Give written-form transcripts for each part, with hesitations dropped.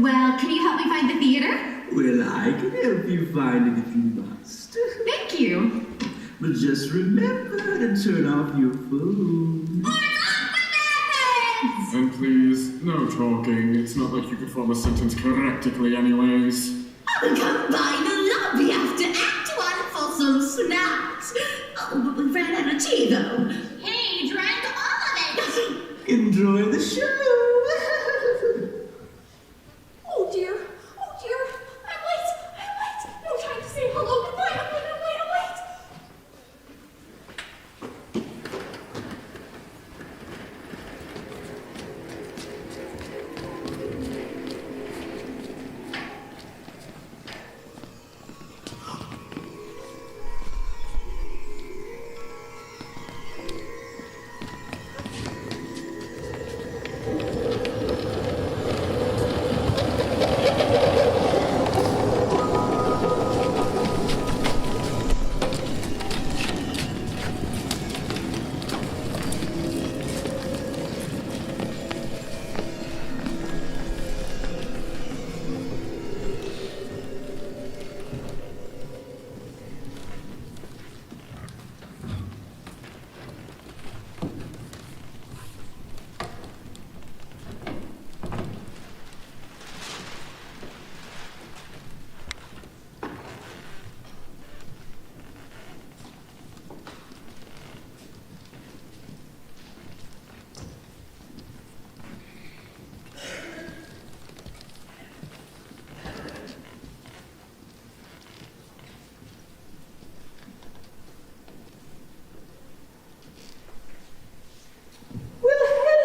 Well, can you help me find the theater? Well, I can help you find it if you must. Thank you. But just remember to turn off your phone. And please, no talking. It's not like you could form a sentence correctly anyways. I'll come by the lobby after Act 1 for some snacks. Oh, but we ran out of tea, though. Hey, drank all of it. Enjoy the show. Oh dear. I'm late. No time to say hello, goodbye. I'm late.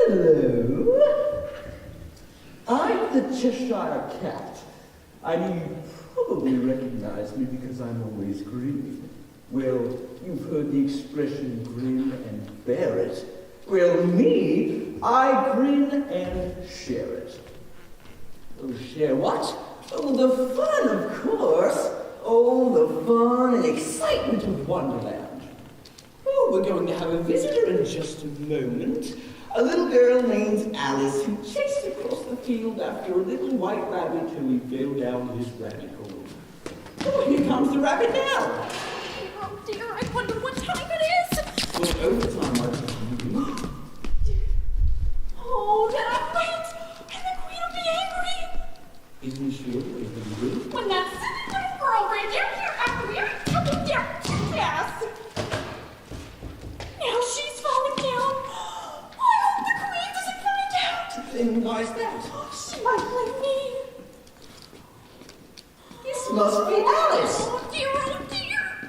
Hello. I'm the Cheshire Cat. I know you probably recognize me because I'm always green. Well, you've heard the expression grin and bear it. Well, me, I grin and share it. Oh, share what? Oh, the fun, of course. Oh, the fun and excitement of Wonderland. Oh, we're going to have a visitor in just a moment. A little girl named Alice who chased across the field after a little white rabbit till he fell down his rabbit hole. Oh, here comes the rabbit now. Oh dear, I wonder what time it is. Well, overtime, I think. Oh, then I'm late. And the queen will be angry. Isn't she always angry? When that silly little girl ran down here after we were coming down. Yes. Now she's falling down. I hope the queen doesn't find out. Then why's that? She might blame me. This must be Alice. Oh dear.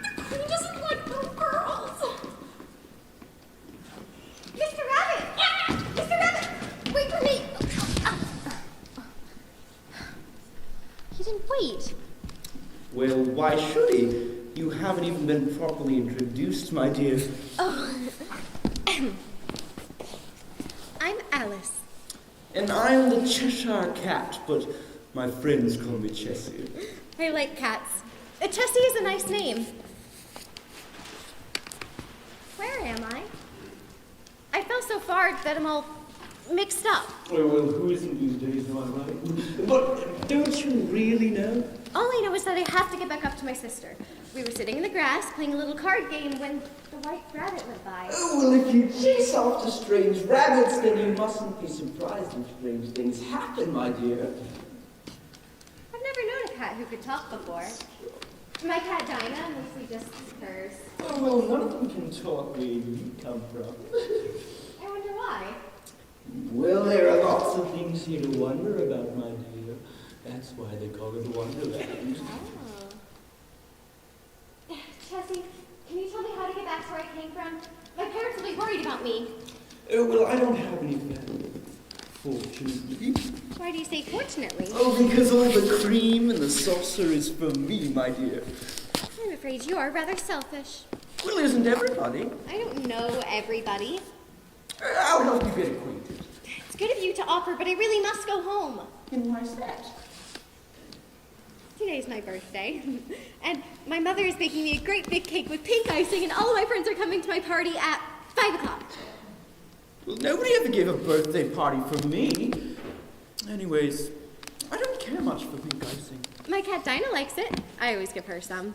The queen doesn't like little girls. Mr. Rabbit! Mr. Rabbit! Wait for me! He didn't wait. Well, why should he? You haven't even been properly introduced, my dear. Oh. I'm Alice. And I'm the Cheshire Cat, but my friends call me Chessie. I like cats. Chessie is a nice name. Where am I? I fell so far that I'm all mixed up. Well, who isn't these days, am I right? But don't you really know? All I know is that I have to get back up to my sister. We were sitting in the grass playing a little card game when the white rabbit went by. Oh, well, if you chase after strange rabbits, then you mustn't be surprised if strange things happen, my dear. I've never known a cat who could talk before. My cat Dinah mostly just purrs. Oh, well, none of them can talk where you come from. I wonder why. Well, there are lots of things here to wonder about, my dear. That's why they call it Wonderland. Oh. Chessie, can you tell me how to get back to where I came from? My parents will be worried about me. Oh, well, I don't have any family, fortunately. Why do you say fortunately? Oh, because all the cream and the saucer is for me, my dear. I'm afraid you are rather selfish. Well, isn't everybody? I don't know everybody. I'll help you get acquainted. It's good of you to offer, but I really must go home. And why's that? Today's my birthday, and my mother is baking me a great big cake with pink icing, and all of my friends are coming to my party at 5 o'clock. Well, nobody ever gave a birthday party for me. Anyways, I don't care much for pink icing. My cat Dinah likes it. I always give her some.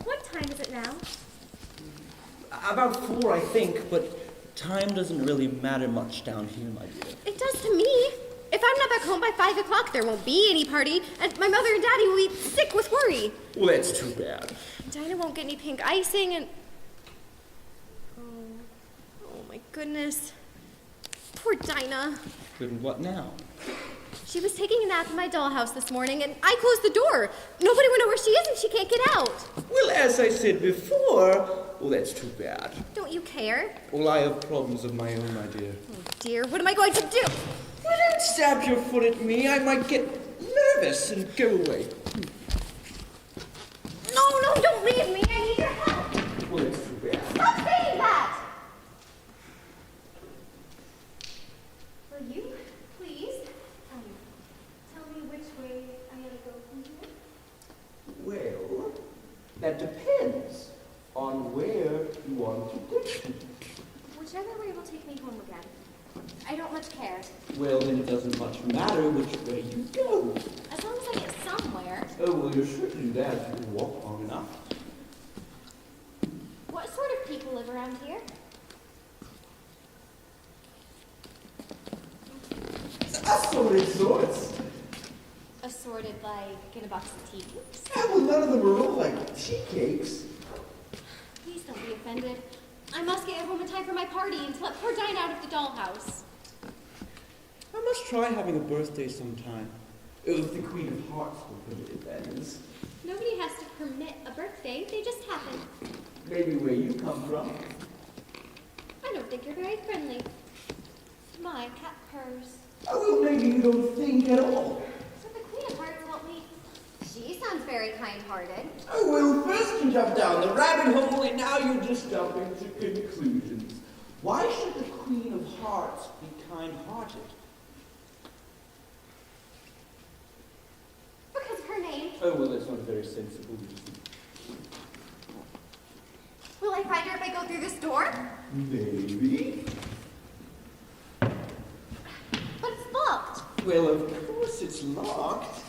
What time is it now? About 4, I think, but time doesn't really matter much down here, my dear. It does to me. If I'm not back home by 5 o'clock, there won't be any party, and my mother and daddy will be sick with worry. Well, that's too bad. Dinah won't get any pink icing, and... Oh my goodness. Poor Dinah. Good, what now? She was taking a nap in my dollhouse this morning, and I closed the door. Nobody will know where she is, and she can't get out. Well, as I said before, well, that's too bad. Don't you care? Well, I have problems of my own, my dear. Oh dear, what am I going to do? Well, don't stab your foot at me. I might get nervous and go away. No, don't leave me. I need your help. Well, that's too bad. Stop saying that. Will you please tell me which way I gotta go from here? Well, that depends on where you want to go. Whichever way will take me home again. I don't much care. Well, then it doesn't much matter which way you go. As long as I get somewhere. Oh, well, you're sure to do that if you can walk long enough. What sort of people live around here? Assorted sorts. Assorted like in a box of tea cakes? Yeah, well, none of them are all like tea cakes. Please don't be offended. I must get home in time for my party and to let poor Dinah out of the dollhouse. I must try having a birthday sometime. If the Queen of Hearts will permit it, that is. Nobody has to permit a birthday, they just happen. Maybe where you come from. I don't think you're very friendly. My cat purrs. Oh, well, maybe you don't think at all. So the Queen of Hearts helped me. She sounds very kind-hearted. Oh, well, first you jump down the rabbit hole, and now you're just jumping to conclusions. Why should the Queen of Hearts be kind-hearted? Because of her name. Oh, well, that's not a very sensible reason. Will I find her if I go through this door? Maybe. But it's locked. Well, of course it's locked.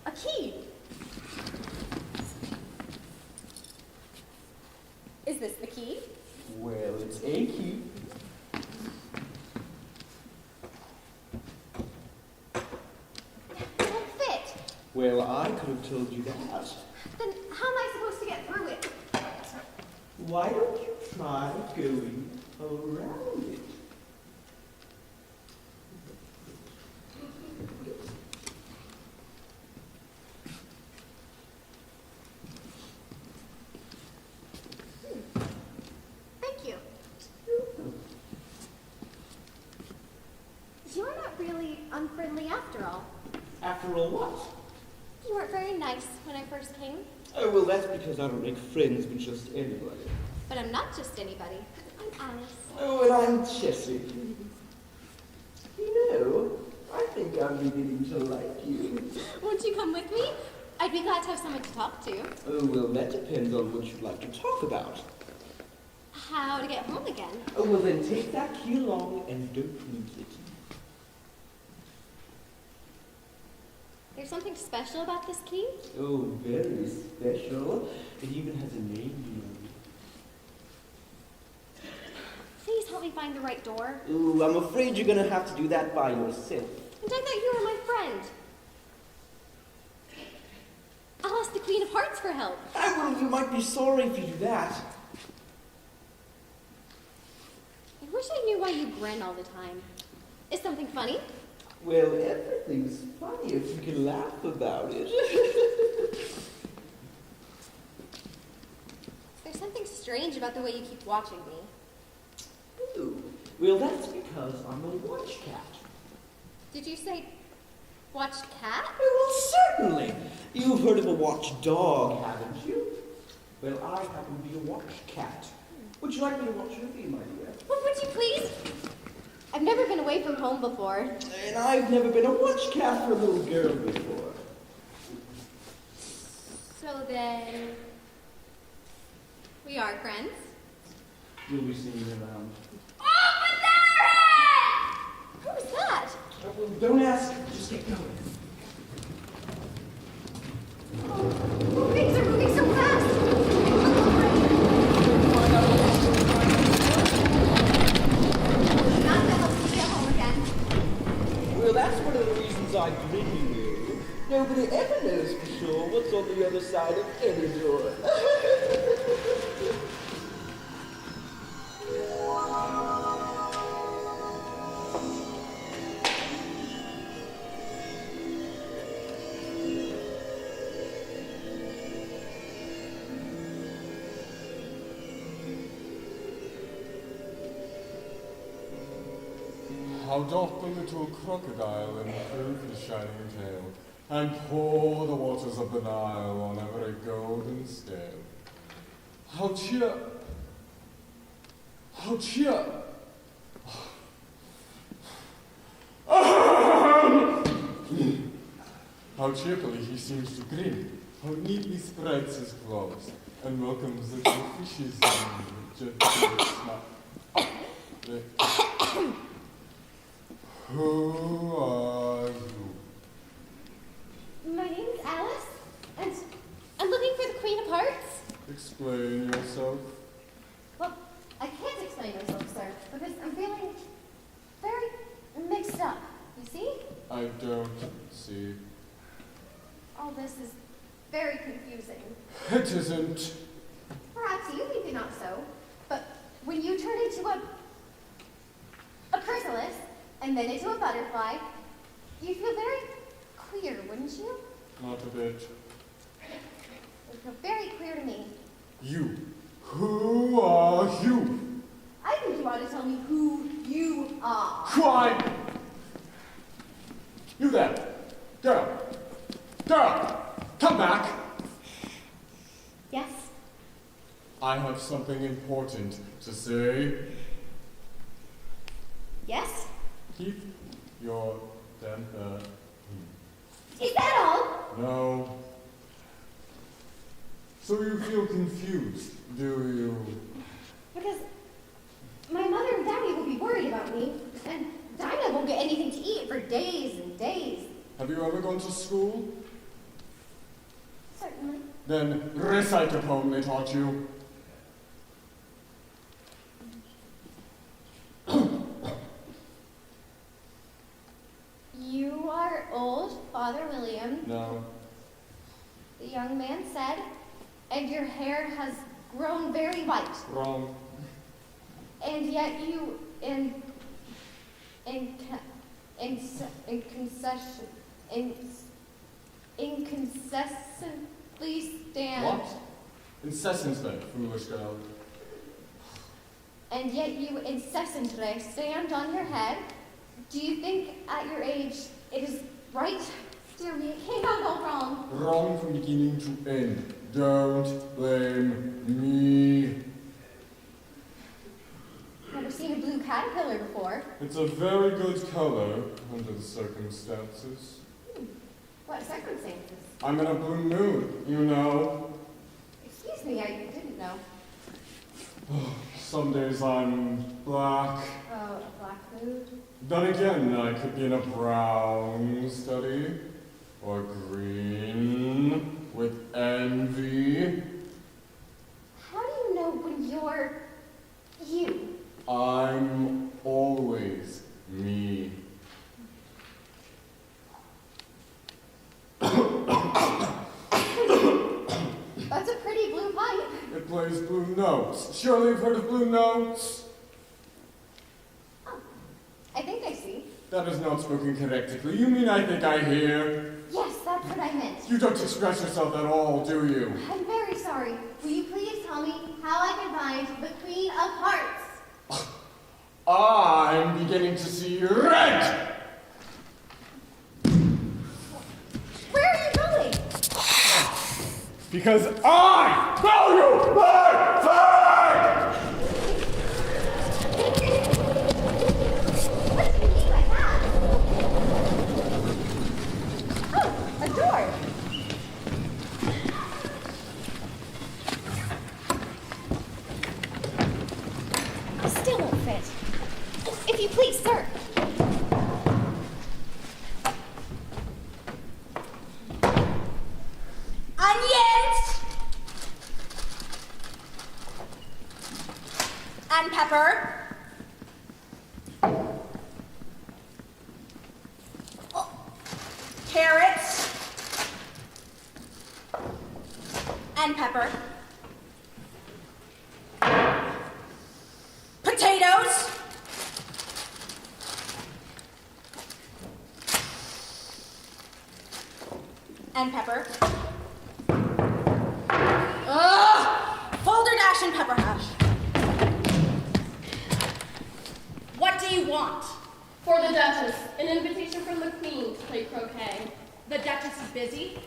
A key. Is this the key? Well, it's a key. It won't fit. Well, I could have told you that. Then how am I supposed to get through it? Why don't you try going around it? Thank you. You're not really unfriendly after all. After all, what? You weren't very nice when I first came. Oh, well, that's because I don't make friends with just anybody. But I'm not just anybody. I'm Alice. Oh, and I'm Jessie. You know, I think I'm beginning to like you. Won't you come with me? I'd be glad to have someone to talk to. Oh, well, that depends on what you'd like to talk about. How to get home again. Oh, well, then take that key along and don't lose it. There's something special about this key? Oh, very special. It even has a name, Please help me find the right door. Ooh, I'm afraid you're gonna have to do that by yourself. And I thought you were my friend. I'll ask the Queen of Hearts for help. Well, you might be sorry if you do that. I wish I knew why you grin all the time. Is something funny? Well, everything's funny if you can laugh about it. There's something strange about the way you keep watching me. Ooh, well, that's because I'm a watch cat. Did you say watched cat? Well, certainly. You've heard of a watch dog, haven't you? Well, I happen to be a watch cat. Would you like me to watch with you, my dear? Well, would you please? I've never been away from home before. And I've never been a watch cat for a little girl before. So then, we are friends? You'll be seeing me around. Oh, but there! Who's that? Well, don't ask, just get going. Oh, things are moving so fast. Not to help you get home again. Well, that's one of the reasons I bring you here. Nobody ever knows for sure what's on the other side of any door. How doth the little crocodile improve his shining tail, and pour the waters of the Nile on every golden scale? How cheer! How cheerfully he seems to grin, how neatly spreads his claws, and welcomes the little fishes in with gentle snap. Who are you? My name's Alice, and I'm looking for the Queen of Hearts. Explain yourself. Well, I can't explain myself, sir, because I'm feeling very mixed up. You see? I don't see. All this is very confusing. It isn't. Perhaps you think it not so, but when you turn into a chrysalis and then into a butterfly, you'd feel very queer, wouldn't you? Not a bit. It would feel very queer to me. You. Who are you? I think you ought to tell me who you are. Why? You there. Girl. Girl. Come back. Yes? I have something important to say. Yes? Keep your temper. Is that all? No. So you feel confused, do you? Because my mother and daddy will be worried about me, and Dinah won't get anything to eat for days and days. Have you ever gone to school? Certainly. Then recite a poem they taught you. You are old, Father William, No. the young man said, and your hair has grown very white. Wrong. And yet you incessantly stand. What? Incessantly, foolish girl. And yet you incessantly stand on your head. Do you think at your age it is right? Dear me, it cannot go wrong. Wrong from beginning to end. Don't blame me. Never seen a blue caterpillar before. It's a very good color under the circumstances. What circumstances? I'm in a blue mood, you know. Excuse me, I didn't know. Some days I'm black. Oh, a black mood? Then again, I could be in a brown study, or green, with envy. How do you know when you're you? I'm always me. That's a pretty blue pipe. It plays blue notes. Surely you've heard of blue notes? Oh, I think I see. That is not spoken correctly. You mean I think I hear? Yes, that's what I meant. You don't express yourself at all, do you? I'm very sorry. Will you please tell me how I can find the Queen of Hearts? I'm beginning to see red! Where are you going? Because I value my faith! What do you mean by that? Oh, a door. Still won't fit. If you please, sir. and pepper. Carrots and pepper. Potatoes. And pepper. Balderdash and pepper hash. What do you want? For the Duchess, an invitation from the Queen to play croquet. The Duchess is busy.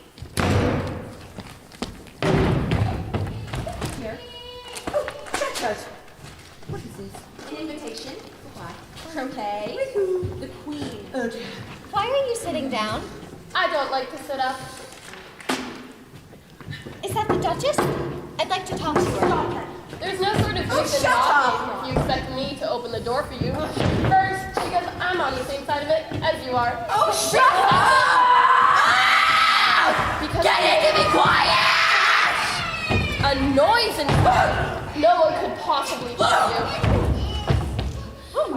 Here. Oh, Duchess. What is this? An invitation? Why? Croquet. The Queen. Oh, dear. Why are you sitting down? I don't like to sit up. Is that the Duchess? I'd like to talk to her. Stop it. There's no sort of use in shut knocking up. if you expect me to open the door for you. First, because I'm on the same side of it as you are. Oh, shut up! Because Get in to be quiet! a noise in no one could possibly hear you.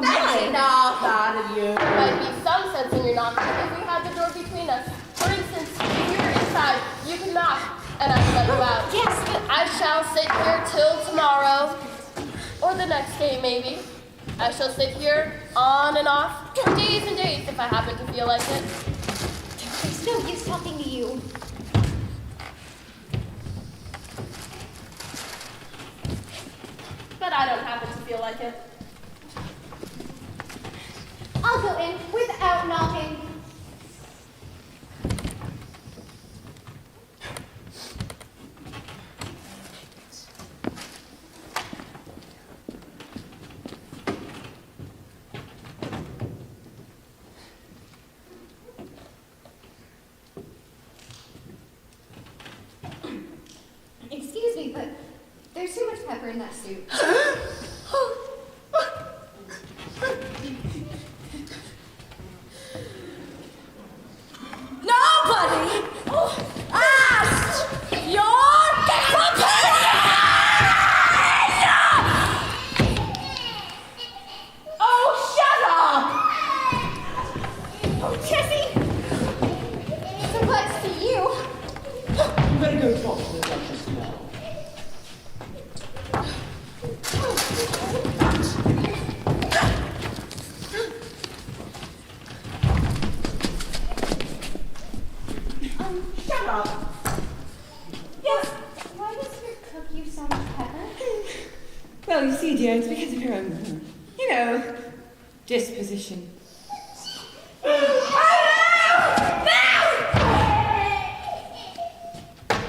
That's enough out of you. There might be some sense in your knocking if we had the door between us. For instance, if you were inside, you could knock, and I could let you out. Yes, but I shall sit here till tomorrow, or the next day maybe. I shall sit here on and off, days and days if I happen to feel like it. there's no use talking to you. But I don't happen to feel like it. I'll go in without knocking. Excuse me, but there's too much pepper in that soup. Nobody asked your opinion! Oh, shut up! Oh, Jessie! So what's to you? You better go talk to the Duchess now. Shut up! Yes. Why does your cook use so much pepper? Well, you see, dear, it's because of her own, disposition.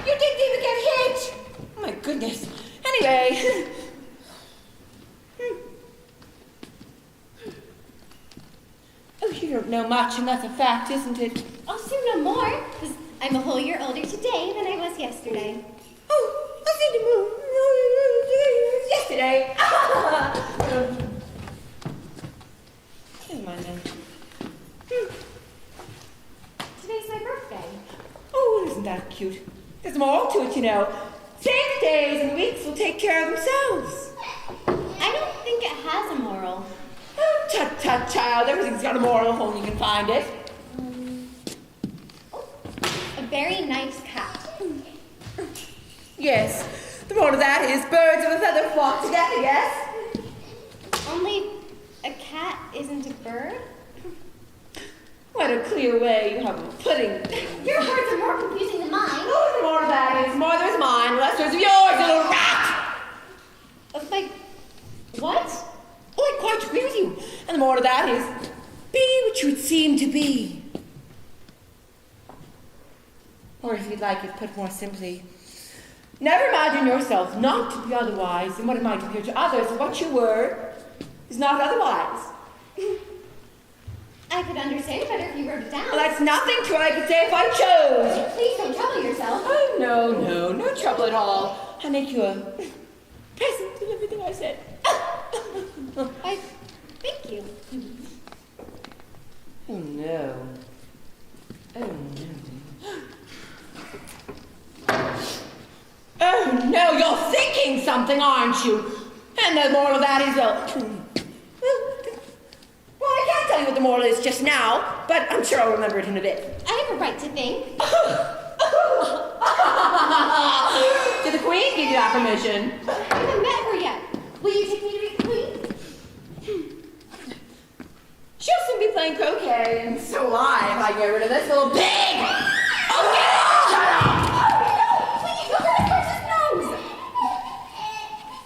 You didn't even get hit! Oh, my goodness. Anyway. Oh, you don't know much, and that's a fact, isn't it? I'll soon know more, because I'm a whole year older today than I was yesterday. Oh, I see the moon. Yesterday. Never mind then. Today's my birthday. Oh, well, isn't that cute? There's more to it, you know. Say the days and the weeks will take care of themselves. I don't think it has a moral. Oh, tut tut, child. Everything's got a moral if only you can find it. A very nice cat. Yes. The moral of that is birds of a feather flock together, yes? Only a cat isn't a bird? What a clear way you have of putting things. Your words are more confusing than mine. Oh, the more of that is, more there's mine, less there's of yours, you little rat! Of my... What? Oh, I quite agree with you. And the more of that is, be what you would seem to be. Or if you'd like it put more simply, never imagine yourself not to be otherwise than what it might appear to others that what you were is not otherwise. I could understand better if you wrote it down. Well, that's nothing to what I could say if I chose. Please don't trouble yourself. Oh, no trouble at all. I'll make you a present of everything I said. Why, thank you. Oh, no. Oh, no. Oh, no, you're thinking something, aren't you? And the moral of that is, well, I can't tell you what the moral is just now, but I'm sure I'll remember it in a bit. I have a right to think. Did the Queen give you that permission? I haven't met her yet. Will you take me to meet the Queen? She'll soon be playing croquet, and so will I if I get rid of this little pig! Okay, shut up! Please, look at the horse's nose!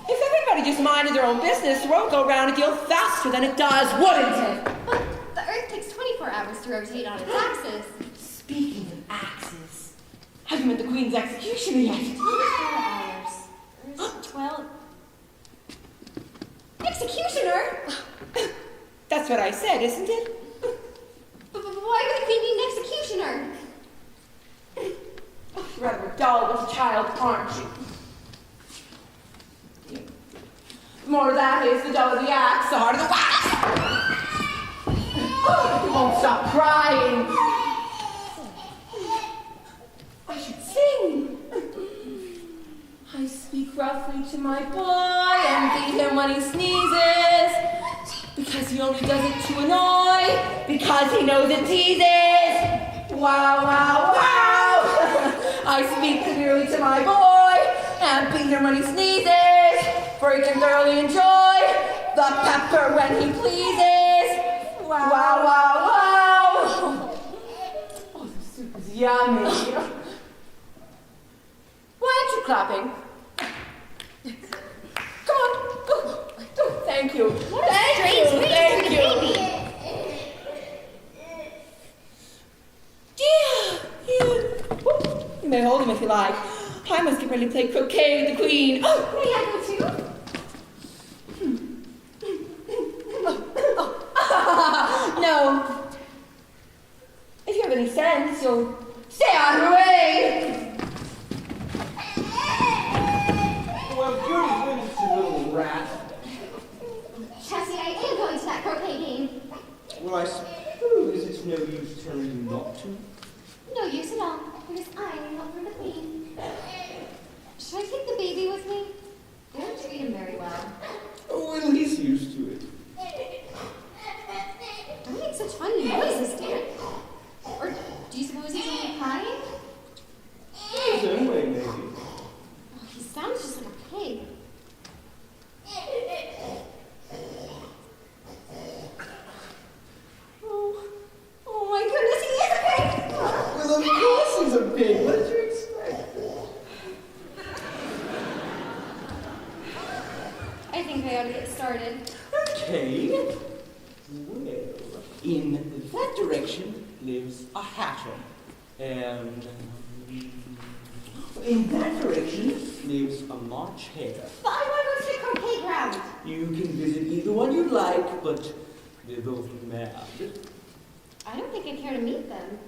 If everybody just minded their own business, the world would go round a deal faster than it does, wouldn't it? But the Earth takes 24 hours to rotate on its axis. Speaking of axes, have you met the Queen's executioner yet? 24 hours. There's 12. Executioner? That's what I said, isn't it? But why would the Queen be an executioner? Oh, you're rather a dull little child, aren't you? The more of that is, the duller the axe, the harder the wax. Oh, you won't stop crying. I should sing. I speak roughly to my boy and beat him when he sneezes. Because he only does it to annoy. Because he knows it teases. Wow, wow, wow. I speak clearly to my boy and beat him when he sneezes. For he can thoroughly enjoy the pepper when he pleases. Wow, wow, wow. Oh, the soup is yummy. Why aren't you clapping? Come on, go. Thank you. Thank you. Yeah. You may hold him if you like. I must get ready to play croquet with the Queen. Oh, May I go too? No. If you have any sense, you'll stay out of the way. Well, you're good, you little rat. Chessie, I am going to that croquet game. Well, I suppose it's no use telling you not to. No use at all, because I am not from the Queen. Should I take the baby with me? They don't treat him very well. Oh, well, he's used to it. Don't make such funny noises, dear. Or do you suppose he's only crying? His own way, maybe. Oh, he sounds just like a pig. Oh my goodness, he is a pig! Well, of course he's a pig. What did you expect? I think I ought to get started. Okay. Well, in that direction lives a hatter. And in that direction lives a March hare. But I want to go to the croquet ground. You can visit either one you like, but they're both mad. I don't think I'd care to meet them.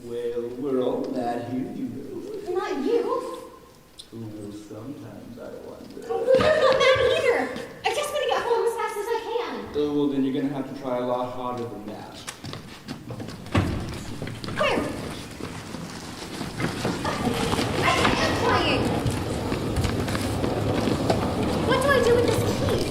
Well, we're all mad here, you know. Not you. Well, sometimes I wonder. I'm not mad either. I just want to get home as fast as I can. Oh, well, then you're going to have to try a lot harder than that. Where? I am flying. What do I do with this key?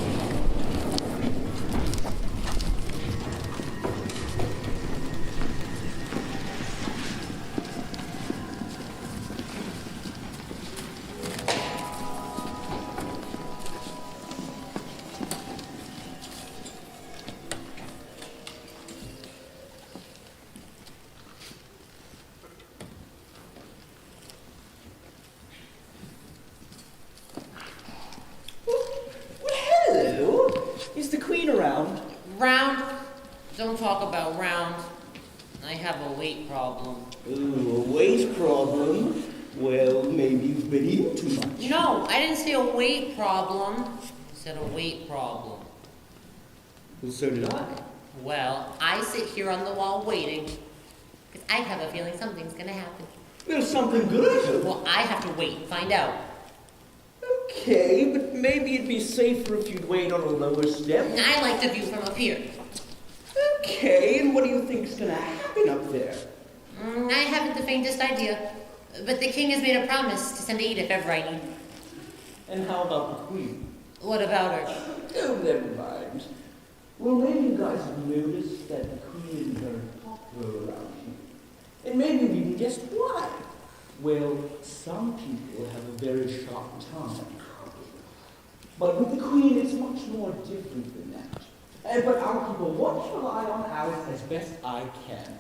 Around. Round? Don't talk about round. I have a weight problem. Ooh, a weight problem? Well, maybe you've been eating too much. No, I didn't say a weight problem. I said a weight problem. Well, so did I. Well, I sit here on the wall waiting. Because I have a feeling something's gonna happen. There's something good. Well, I have to wait and find out. Okay, but maybe it'd be safer if you'd wait on a lower step. I like the view from up here. Okay, and what do you think's gonna happen up there? I haven't the faintest idea. But the king has made a promise to send aid if ever I need. And how about the queen? What about her? Oh, never mind. Well, maybe you guys have noticed that the queen isn't very popular around here. And maybe you even guessed why. Well, some people have a very sharp tongue. But with the queen, it's much more different than that. But I'll keep a watchful eye on Alice as best I can.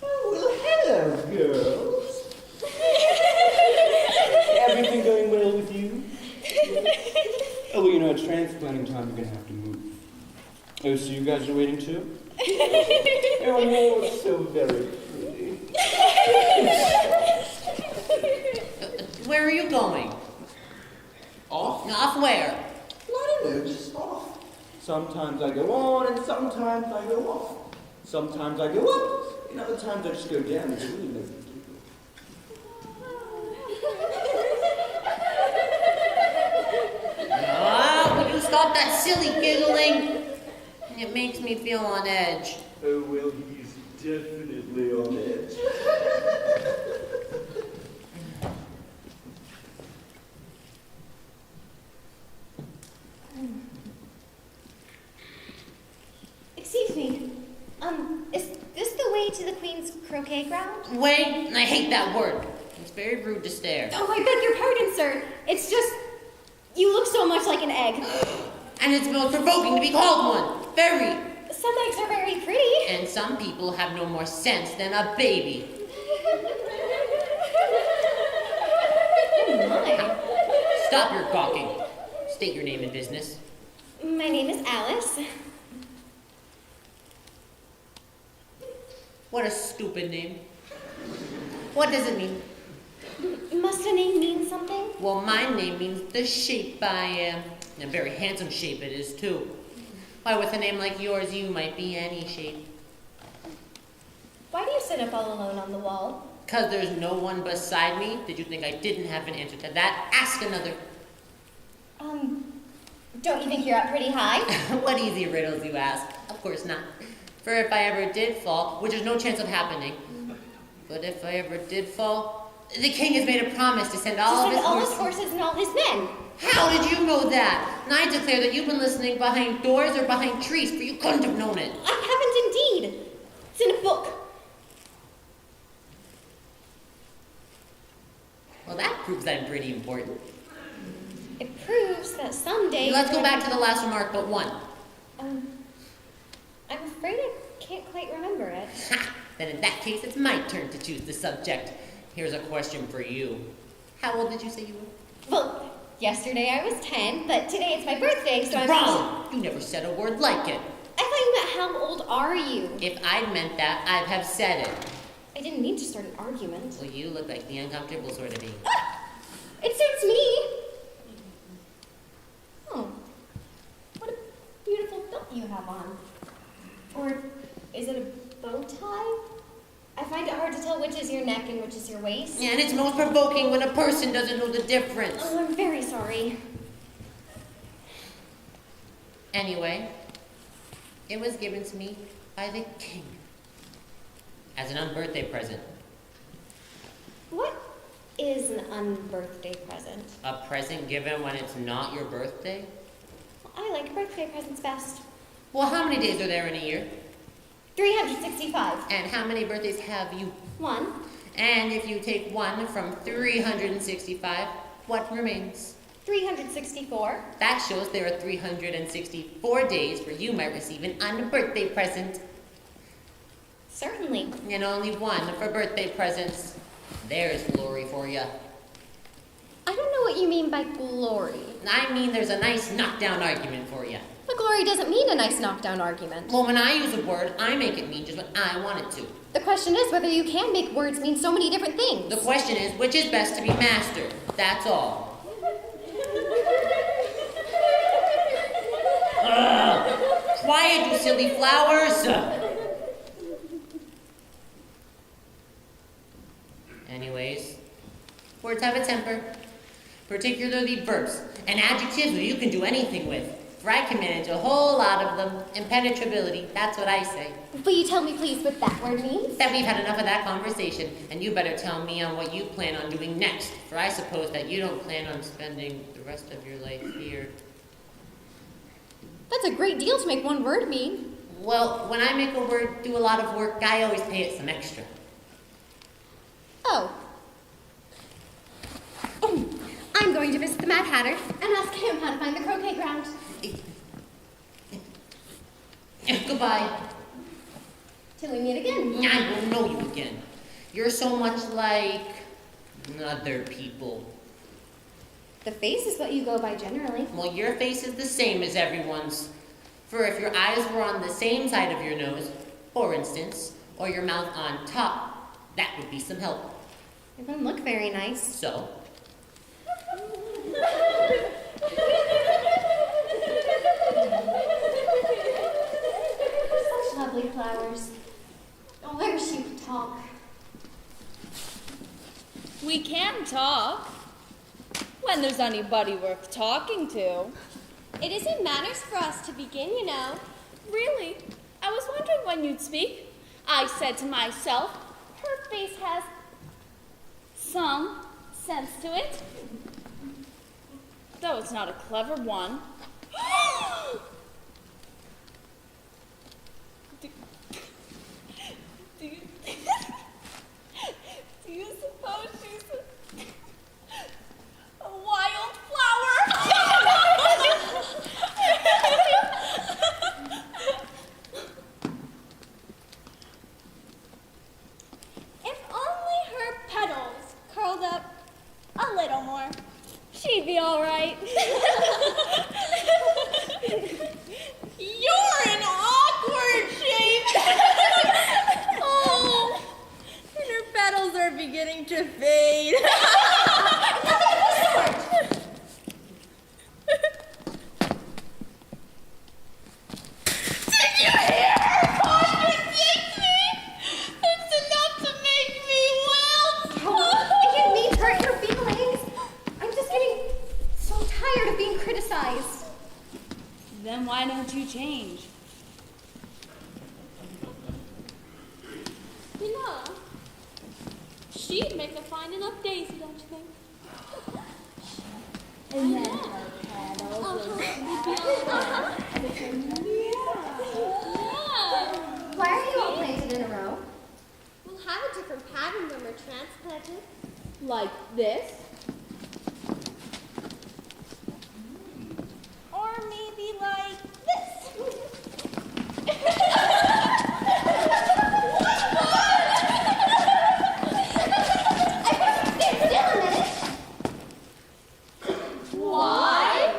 Oh, well, hello, girls. Everything going well with you? Oh, well, you know, it's transplanting time. You're going to have to move. Oh, so you guys are waiting too? Oh, you're so very pretty. Where are you going? Off? Off where? Well, I don't know, just off. Sometimes I go on, and sometimes I go off. Sometimes I go up, and other times I just go down. It's really no big deal. Will you stop that silly giggling? It makes me feel on edge. Oh, well, he's definitely on edge. Excuse me. Is this the way to the Queen's croquet ground? Wait, I hate that word. It's very rude to stare. Oh, I beg your pardon, sir. It's just, you look so much like an egg. And it's most provoking to be called one. Very. Some eggs are very pretty. And some people have no more sense than a baby. Oh, my. Stop your gawking. State your name and business. My name is Alice. What a stupid name. What does it mean? Must a name mean something? Well, my name means the shape I am. And a very handsome shape it is, too. Why, with a name like yours, you might be any shape. Why do you sit up all alone on the wall? 'Cause there's no one beside me. Did you think I didn't have an answer to that? Ask another. Don't you think you're up pretty high? What easy riddles you ask. Of course not. For if I ever did fall, which there's no chance of happening, but if I ever did fall, the king has made a promise to send all of his horses and all his men. How did you know that? And I declare that you've been listening behind doors or behind trees, for you couldn't have known it. I haven't indeed. It's in a book. Well, that proves I'm pretty important. It proves that someday... Let's go back to the last remark but one. I'm afraid I can't quite remember it. Ha! Then in that case, it's my turn to choose the subject. Here's a question for you. How old did you say you were? Well, yesterday I was 10, but today it's my birthday, so I'm... Wrong! You never said a word like it. I thought you meant how old are you? If I'd meant that, I'd have said it. I didn't mean to start an argument. Well, you look like the uncomfortable sort of being. It suits me. Oh, what a beautiful belt you have on. Or is it a bow tie? I find it hard to tell which is your neck and which is your waist. Yeah, and it's most provoking when a person doesn't know the difference. Oh, I'm very sorry. Anyway, it was given to me by the king as an unbirthday present. What is an unbirthday present? A present given when it's not your birthday? I like birthday presents best. Well, how many days are there in a year? 365. And how many birthdays have you? 1. And if you take 1 from 365, what remains? 364. That shows there are 364 days where you might receive an unbirthday present. Certainly. And only 1 for birthday presents. There's glory for you. I don't know what you mean by glory. I mean there's a nice knockdown argument for you. But glory doesn't mean a nice knockdown argument. Well, when I use a word, I make it mean just what I want it to. The question is whether you can make words mean so many different things. The question is, which is best to be mastered? That's all. Quiet, you silly flowers! Anyways, words have a temper, particularly verbs and adjectives that you can do anything with. for I can manage a whole lot of them. Impenetrability, that's what I say. Will you tell me, please, what that word means? That we've had enough of that conversation, and you better tell me on what you plan on doing next, for I suppose that you don't plan on spending the rest of your life here. That's a great deal to make one word mean. Well, when I make a word do a lot of work, I always pay it some extra. Oh. I'm going to visit the Mad Hatter and ask him how to find the croquet ground. Goodbye. Till we meet again. I won't know you again. You're so much like other people. The face is what you go by generally. Well, your face is the same as everyone's. For if your eyes were on the same side of your nose, for instance, or your mouth on top, that would be some help. It wouldn't look very nice. So? Such lovely flowers. I wish you could talk. We can talk. When there's anybody worth talking to. It isn't manners for us to begin, you know. Really? I was wondering when you'd speak. I said to myself, her face has some sense to it. Though it's not a clever one. Do you suppose she's a wildflower? If only her petals curled up a little more, She'd be all right. You're an awkward shape! Oh, and her petals are beginning to fade. Did you hear her contradict me? It's enough to make me wilt. I didn't mean to hurt your feelings. I'm just getting so tired of being criticized. Then why don't you change? you know. She'd make a fine enough daisy, don't you think? And then her petals Why are you all planted in a row? We'll have a different pattern when we're transplanted. like this. Or maybe like this. Stand still a minute. Why?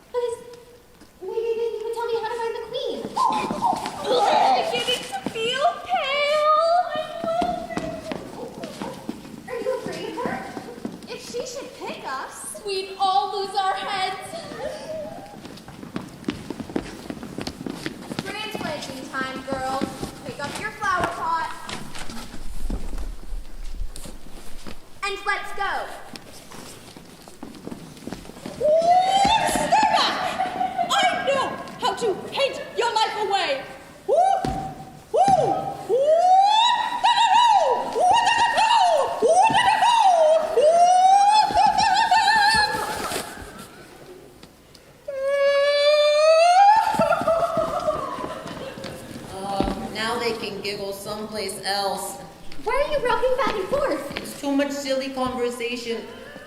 Because maybe then you could tell me how to find the queen. Beginning to feel pale. Are you afraid of her? If she should pick us, We'd all lose our heads. transplanting time, girls. Pick up your flower pot. And let's go. Stay back! I know how to hate your life away. Woo! Woo! Woo! Da-da-do! Woo! Da-da-do! Woo! Da-da-do! Woo! Da-da-do! Now they can giggle someplace else. Why are you rocking back and forth? It's too much silly conversation.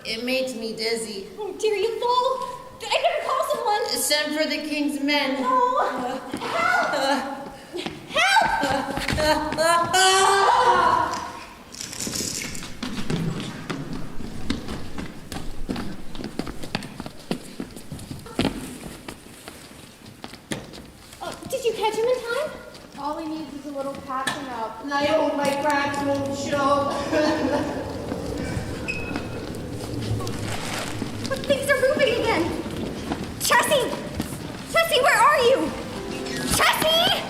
It makes me dizzy. Oh dear, you fool! I better call someone. Send for the king's men. Oh, did you catch him in time? All he needs is a little catching up. And I hope my cracks won't show. But things are moving again. Chessie! Chessie, where are you? Chessie!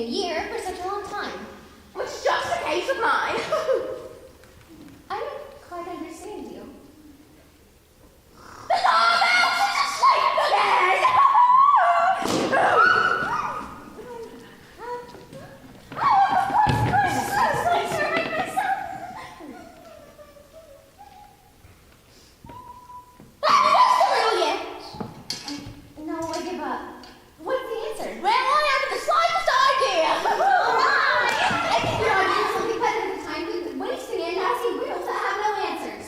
same year for such a long time. Which is just a case of mine. I don't quite understand you. The Dormouse is asleep again! No, I give up. What's the answer? Well, I haven't the slightest idea. Alright! I think you're on to something better than time wasting it and asking riddles that have no answers.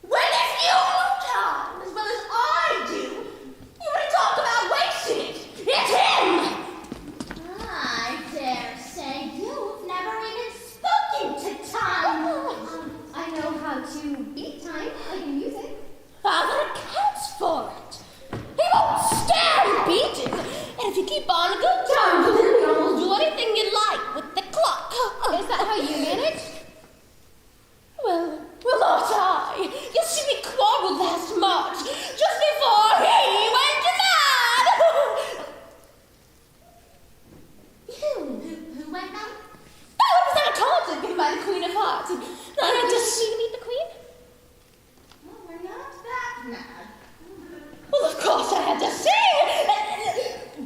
When if you knew time as well as I do, you wouldn't talk about wasting it. It's him! I dare say you've never even spoken to time. I know how to beat time. I can use it. Father accounts for it. He won't stand beating. And if you keep on a good time with him, you'll do anything you like with the clock. Is that how you manage? Well, not I. You see, we quarreled last March, just before he went mad. Who went down? Oh, it was at a concert given by the Queen of Hearts. And I had to see meet the Queen? Well, we're not that mad. Well, of course I had to sing.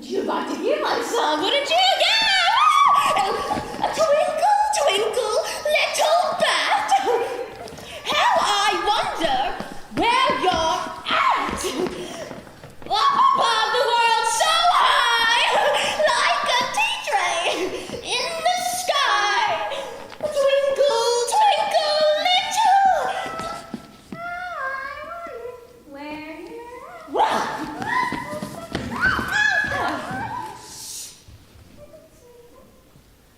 You'd like to hear my song, wouldn't you? Yeah! A twinkle, twinkle, little bat. How I wonder where you're at. Up above the world so high, like a tea tray in the sky. Twinkle, twinkle, little. Where you're at?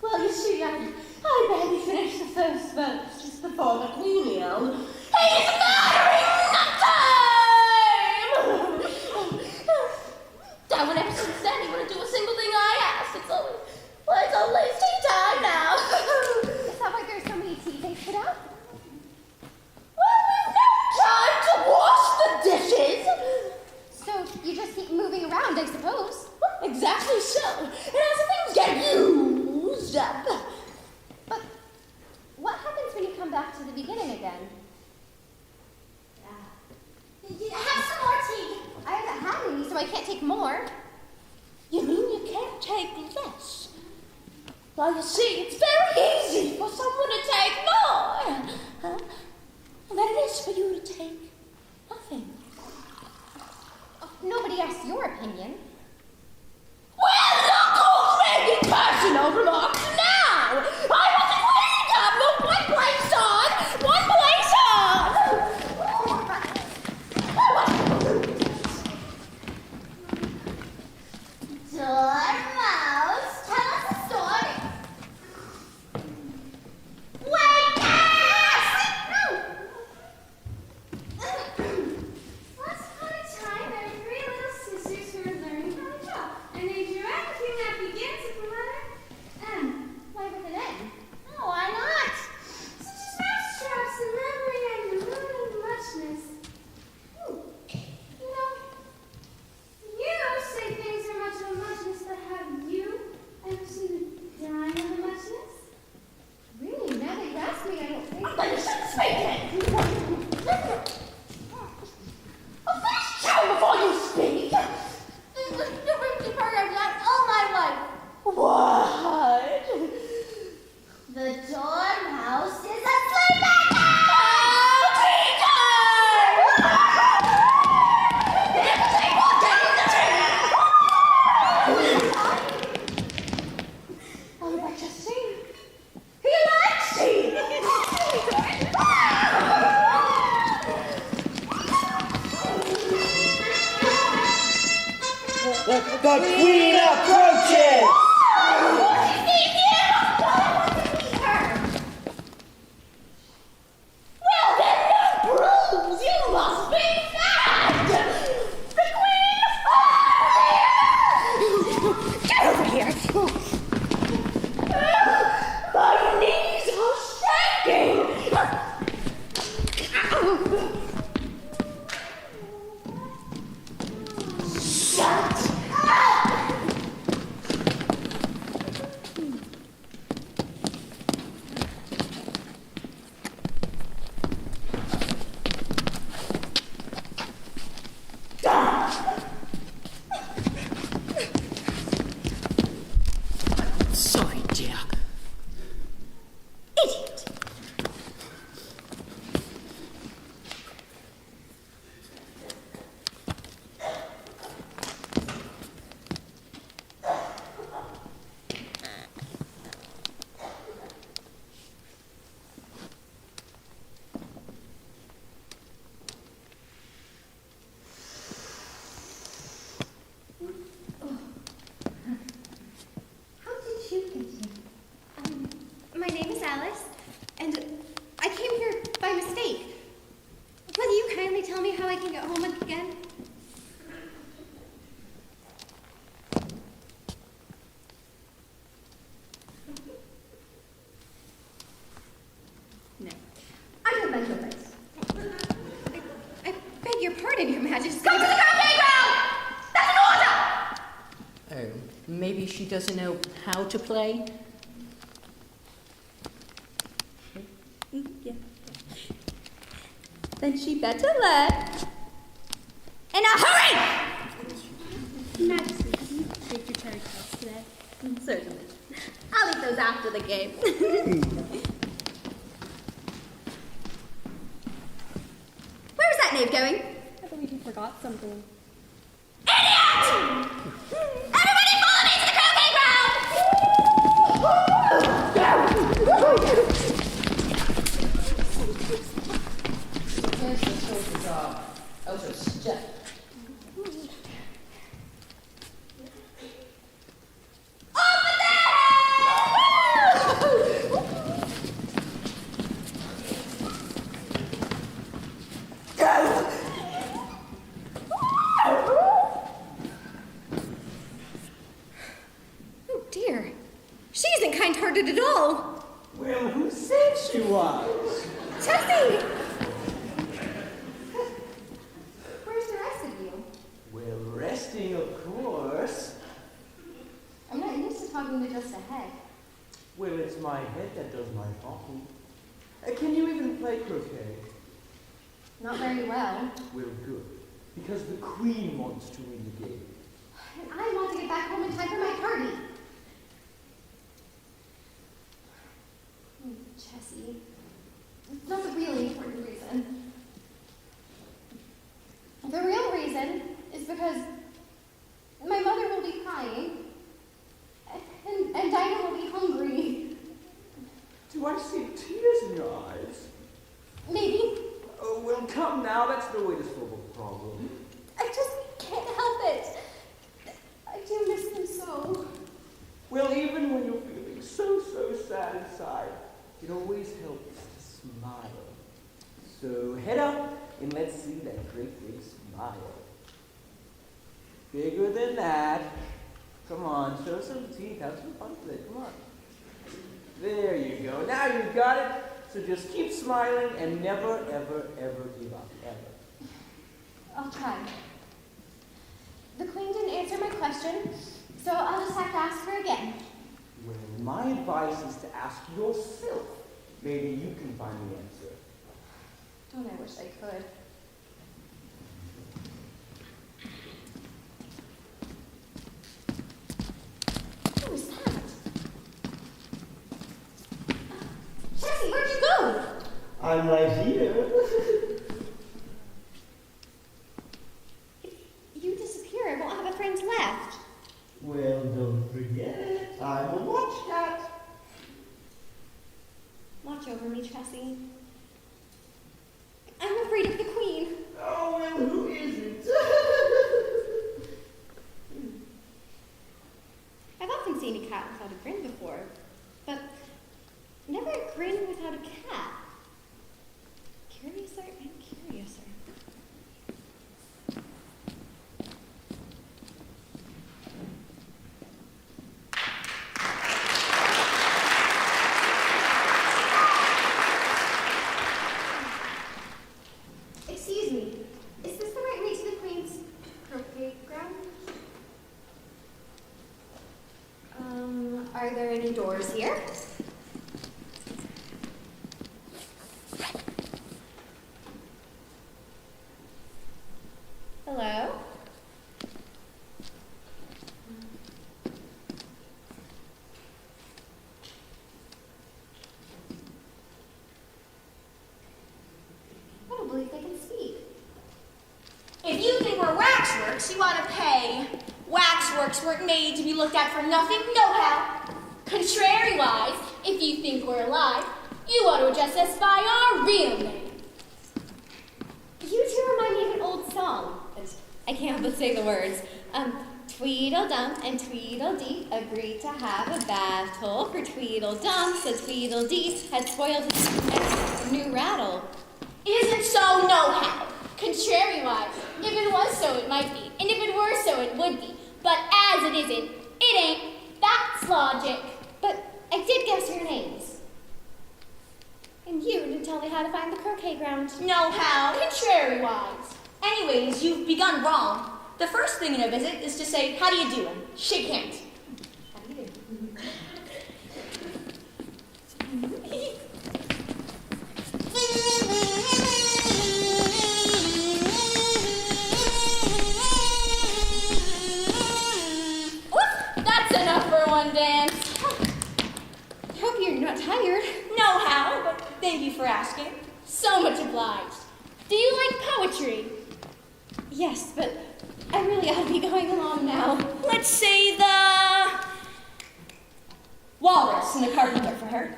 Well, you see, I barely finished the first verse just before the Queen yelled, "He's murdering the time!" That one ever since then, he wouldn't do a single thing I asked. It's always tea time now. Is that why there's so many tea things put out? Well, we've no time to wash the dishes. So you just keep moving around, I suppose. Exactly so. And as things get used up. But what happens when you come back to the beginning again? Have some more tea. I haven't had any, so I can't take more. You mean you can't take less? Well, you see, it's very easy for someone to take more. Huh? And then it is for you to take nothing. Nobody asked your opinion. Well, look who's making personal remarks now! I wasn't waiting to have one place on! One place on! Dormouse, tell us a story. Wait! No! Once upon a time, there were 3 little sisters who were learning how to draw, and they drew anything that begins with the letter M. Why with an N? Oh, why not? Such as mousetraps and memory and the moon and muchness. You say things are much of a muchness, but have you ever seen a dime of a muchness? Really? Now that you ask me, I don't think. But you shouldn't speak it! Finish chewing before you speak! You've been part of that all my life. What? The Dormouse is asleep again! Oh, but you see, he likes tea! The Queen approaches! Well then, Bruce, you must be mad! The Queen! Get over here! My knees are shaking! Shut up! your pardon, Your Majesty. Go to the croquet ground! That's an order! Oh, maybe she doesn't know how to play? Yeah. Then she better learn. In a hurry! Majesty, have you shaved your cherry tops today? Certainly. I'll eat those after the game. Where's that knave going? I believe you forgot something. Idiot! Everybody follow me to the croquet Here's the soldier dog. Out of step. Oh dear. She isn't kind-hearted at all. Well, who said she was? Tessie! Where's the rest of you? Well, resting, of course. I'm not used to talking to just a head. Well, it's my head that does my talking. Can you even play croquet? Not very well. Well, good. Because the Queen wants to win the game. And I want to get back home in time for my party. Jessie, it's not the really important reason. The real reason is because my mother will be crying, and Dinah will be hungry. Do I see tears in your eyes? Maybe. Oh, well, come now. That's the way to solve a problem. I just can't help it. I do miss them so. Well, even when you're feeling so sad inside, it always helps to smile. So head up and let's see that great big smile. Bigger than that. Come on, show some teeth. Have some fun with it. Come on. There you go. Now you've got it. So just keep smiling and never, ever, ever give up. Ever. I'll try. The Queen didn't answer my question, so I'll just have to ask her again. Well, my advice is to ask yourself. Maybe you can find the answer. Don't I wish I could. What was that? Jessie, where'd you go? I'm right here. If you disappear, I won't have a friend left. Well, don't forget, I'm a watch cat. Watch over me, Jessie. I'm afraid of the Queen. Oh, well, who isn't? I've often seen a cat without a grin before, but never a grin without a cat. Curiouser and curiouser. Excuse me, is this the right way to the Queen's croquet ground? Are there any doors here? Hello? I don't believe they can speak. If you think we're waxworks, you ought to pay. Waxworks weren't made to be looked at for nothing, nohow. Contrariwise, if you think we're alive, you ought to address us by our real name. You two remind me of an old song. I can't but say the words. Tweedledum and Tweedledee agreed to have a battle, for Tweedledum said Tweedledee had spoiled his new rattle. Isn't so, nohow. Contrariwise, if it was so, it might be, and if it were so, it would be. But as it isn't, it ain't. That's logic. But I did guess your names. And you didn't tell me how to find the croquet ground. Nohow. Contrariwise. Anyways, you've begun wrong. The first thing in a visit is to say, how do you do? And shake hands. How do you do? That's enough for one dance. I hope you're not tired. No how, but thank you for asking. So much obliged. Do you like poetry? Yes, but I really ought to be going along now. Let's say the walrus and the carpenter for her.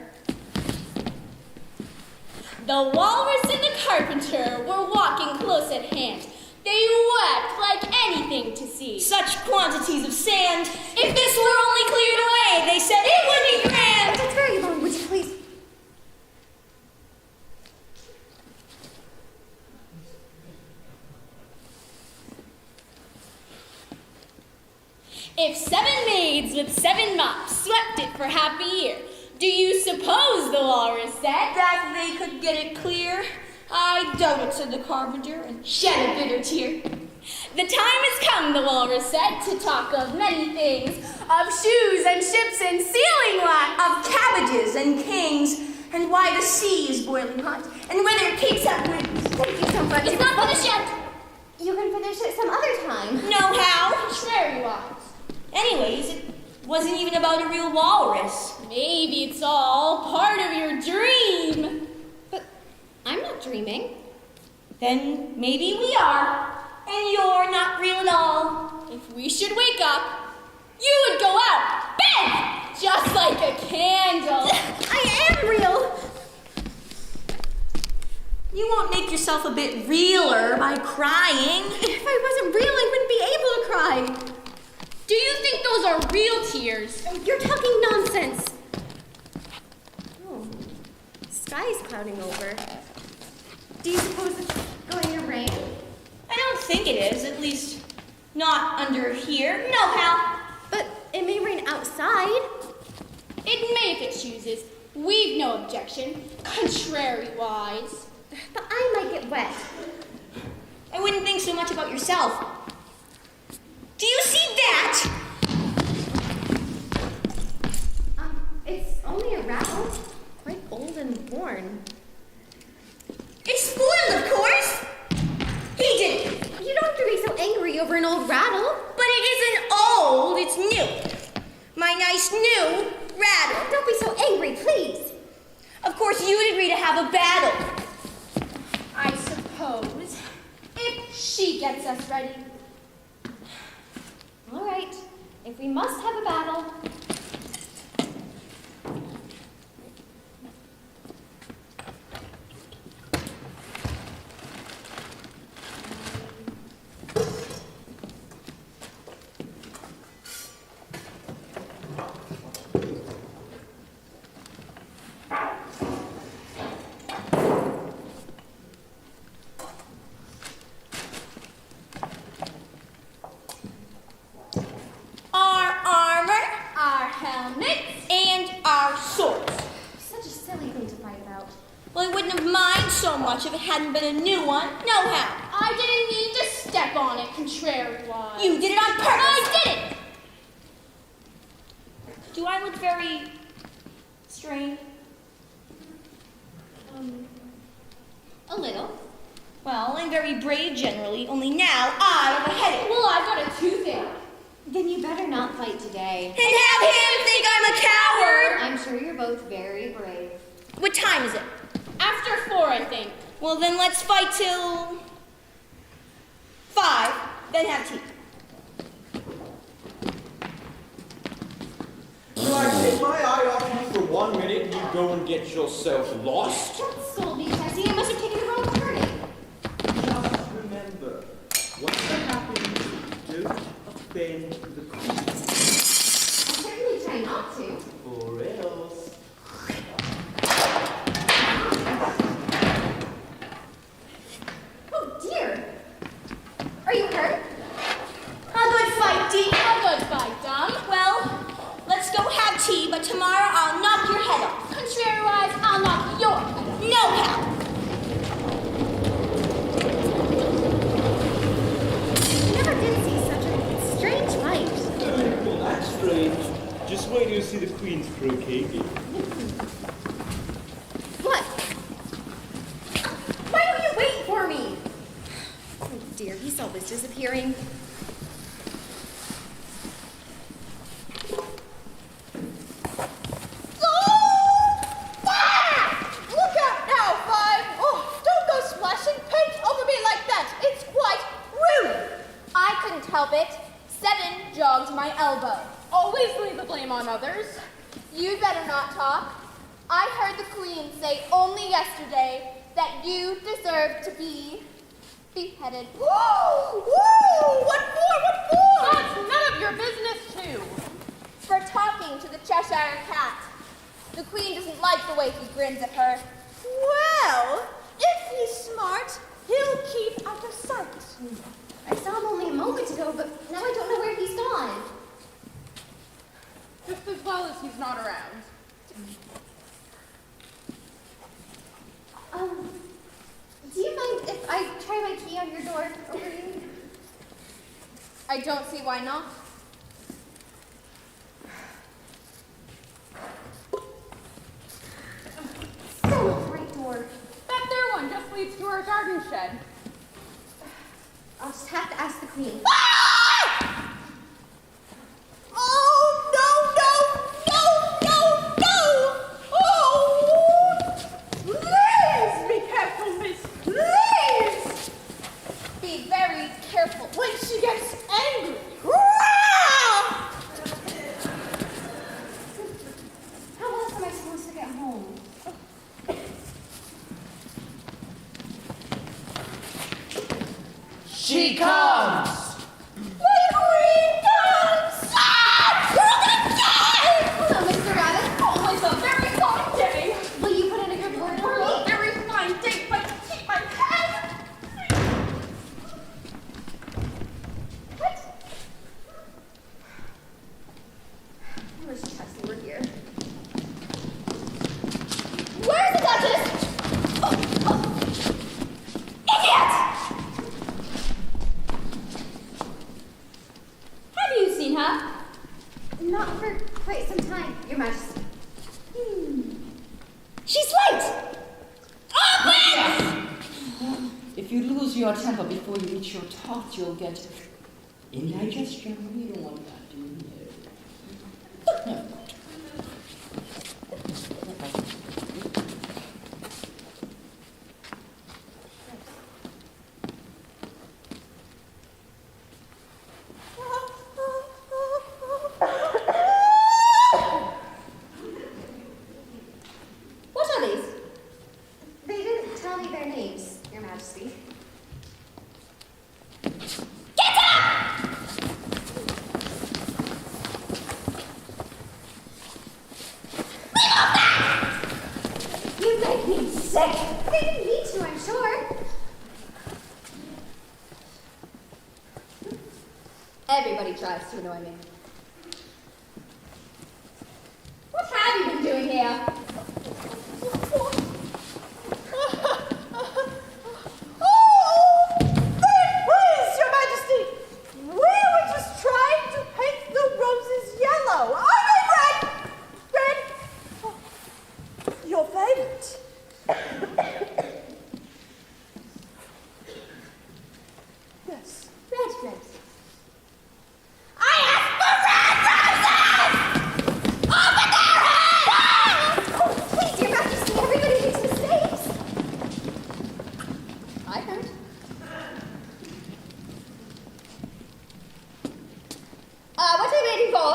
The walrus and the carpenter were walking close at hand. They wept like anything to see. Such quantities of sand. If this were only cleared away, they said it would be grand. That's very long. Would you please? If 7 maids with 7 mops swept it for half a year, do you suppose, the walrus said, that they could get it clear? I doubt it, said the carpenter, and shed a bitter tear. The time has come, the walrus said, to talk of many things, of shoes and ships and sealing wax, of cabbages and kings, and why the sea is boiling hot, and whether capes have wings. Thank you so much. It's not finished yet. You can finish it some other time. No how? Contrary-wise. Anyways, it wasn't even about a real walrus. Maybe it's all part of your dream. But I'm not dreaming. Then maybe we are, and you're not real at all. If we should wake up, you would go out, bang, just like a candle. I am real. You won't make yourself a bit realer by crying. If I wasn't real, I wouldn't be able to cry. Do you think those are real tears? You're talking nonsense. Oh, the sky is clouding over. Do you suppose it's going to rain? I don't think it is, at least not under here. No how. But it may rain outside. It may if it chooses. We've no objection, contrary-wise. But I might get wet. I wouldn't think so much about yourself. Do you see that? It's only a rattle. Quite old and worn. It's spoiled, of course. He did it. You don't have to be so angry over an old rattle. But it isn't old, it's new. My nice new rattle. Don't be so angry, please. Of course, you'd agree to have a battle. I suppose, if she gets us ready. All right, if we must have a battle. If it hadn't been a new one, no how. I didn't mean to step on it, contrary-wise. You did it on purpose. I did it. Do I look very strained? A little. Well, I'm very brave generally, only now I have a headache. Well, I've got a toothache. Then you better not fight today. And have him think I'm a coward. I'm sure you're both very brave. What time is it? After 4, I think. Well, then let's fight till 5, then have tea. Will I take my eye off you for 1 minute and you go and get yourself lost? Don't scold me, Tessie. I must have taken the wrong turning. Just remember, whatever happens, don't offend the queen. I'll certainly try not to. Or else. Oh dear. Are you hurt? A good fight, Dee. A good fight, Dom. Well, let's go have tea, but tomorrow I'll knock your head off. Contrary-wise, I'll knock your head off. No how. wait till you see the Queen's croquet game. What? Why don't you wait for me? Oh dear, he's always disappearing. Look out now, Five! Oh, don't go splashing paint over me like that. It's quite rude. I couldn't help it. 7 jogged my elbow. Always leave the blame on others. You'd better not talk. I heard the Queen say only yesterday that you deserve to be beheaded. Woo! Woo! What for? What for? That's none of your business, too. For talking to the Cheshire Cat. The Queen doesn't like the way he grins at her. Well, if he's smart, he'll keep out of sight. I saw him only a moment ago, but now I don't know where he's gone. Just as well as he's not around. Do you mind if I try my key on your door over you? I don't see why not. So a great door. That there one just leads to our garden shed. I'll just have to ask the Queen. Oh, no, no, no, no, no! Oh! Please be careful, miss. Please! Be very careful. When she gets angry. How else am I supposed to get home? She comes! Hello, Mr. Rabbit. Always a very long day. Will you put in a good word for me? Very fine day, but to keep my head. What? I wish Chessie were here. Where's the Duchess? Idiot! Have you seen her? Not for quite some time, Your Majesty. She's late! Open! If you lose your temper before you eat your tart, you'll get indigestion. We don't want that, do you? No. What are these? They didn't tell me their names, Your Majesty. Get up! You make me sick. They didn't need to, I'm sure. Everybody tries to annoy me. What have you been doing here? Oh! Please, Your Majesty! We were just trying to paint the roses yellow. I mean red! Red! Oh, your favorite. Yes. Red roses. I asked for red roses! Open their heads! Oh, please, Your Majesty, everybody makes mistakes. I heard. What are you waiting for?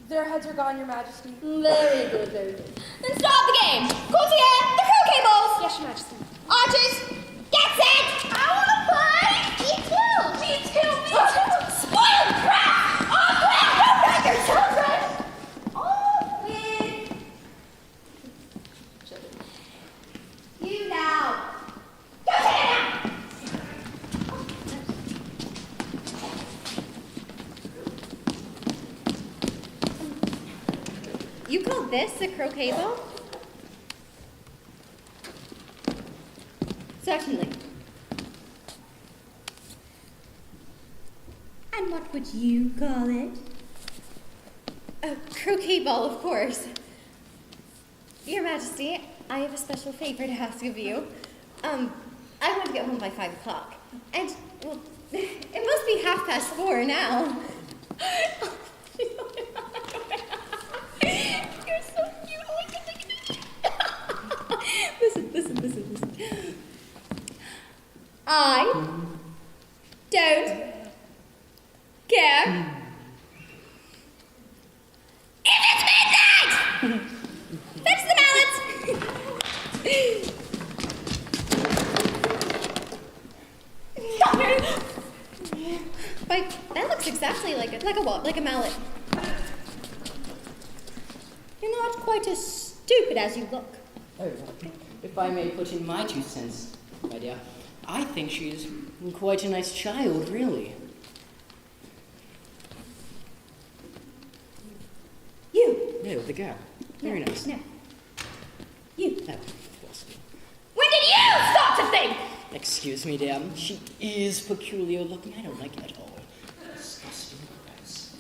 Their heads are gone, Your Majesty. Very good, very good. Then start the game. Courtier, the croquet balls. Yes, Your Majesty. Archers, get set. I want to play. Me too. Me too. Me too. Spoiled brat. Off with. Don't make yourself right. Off with. You now. Go sit down. You call this a croquet ball? Certainly. And what would you call it? A croquet ball, of course. Your Majesty, I have a special favor to ask of you. I want to get home by 5 o'clock. And, well, it must be 4:30 now. You're so cute. Listen. I don't care if it's midnight! Fetch the mallets! Why, that looks exactly like a mallet. You're not quite as stupid as you look. Oh, if I may put in my 2 cents, my dear, I think she's quite a nice child, really. You. No, the girl. Very nice. No. You. Oh, of course. When did you start to think? Excuse me, dear. She is peculiar looking. I don't like it at all. Disgusting gross.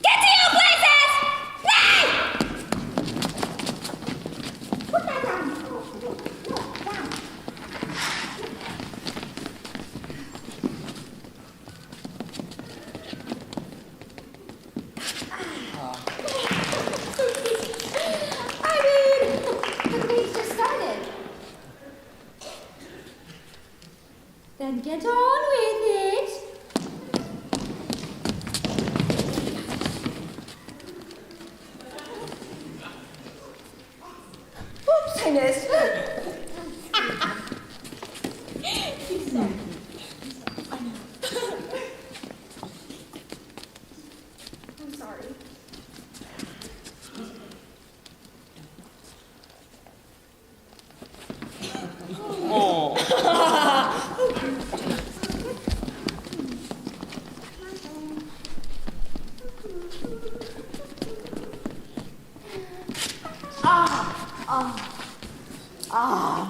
Get to your places! Now! Put that down. No, down. The day's just started. Then get on with it. Oopsiness. I'm sorry.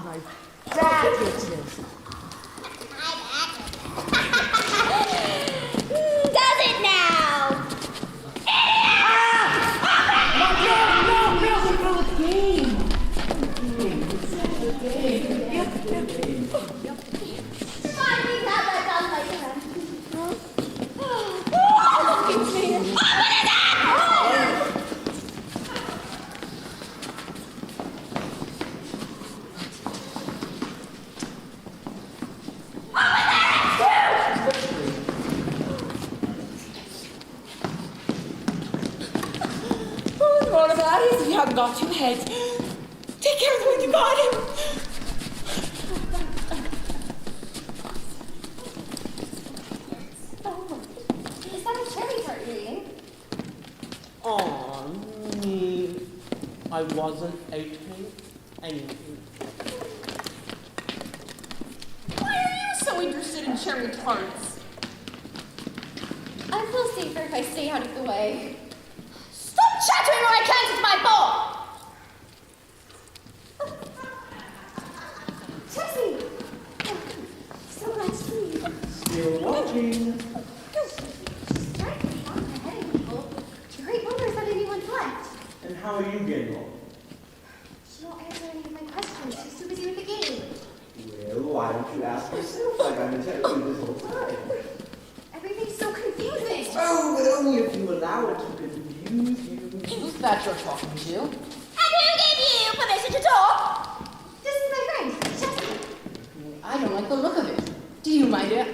My packages. Does it now? Finally have that done, my friend. What about it? You haven't got 2 heads. Take care of them when you got him. Is that a cherry tart you're eating? Aw, me. I wasn't eating anything. Why are you so interested in cherry tarts? I feel safer if I stay out of the way. Stop chattering or I can't with my ball! Chelsea! So glad to see you. Still watching. She's trying to be on ahead of people. The great wonder is that anyone's left. And how are you getting on? She won't answer any of my questions. She's too busy with the game. Well, why don't you ask yourself like I've been telling you this whole time? Everything's so confusing. Oh, but only if you allow it to confuse you. Who's that you're talking to? And who gave you permission to talk? This is my friend, Chelsea. I don't like the look of it. Do you, my dear?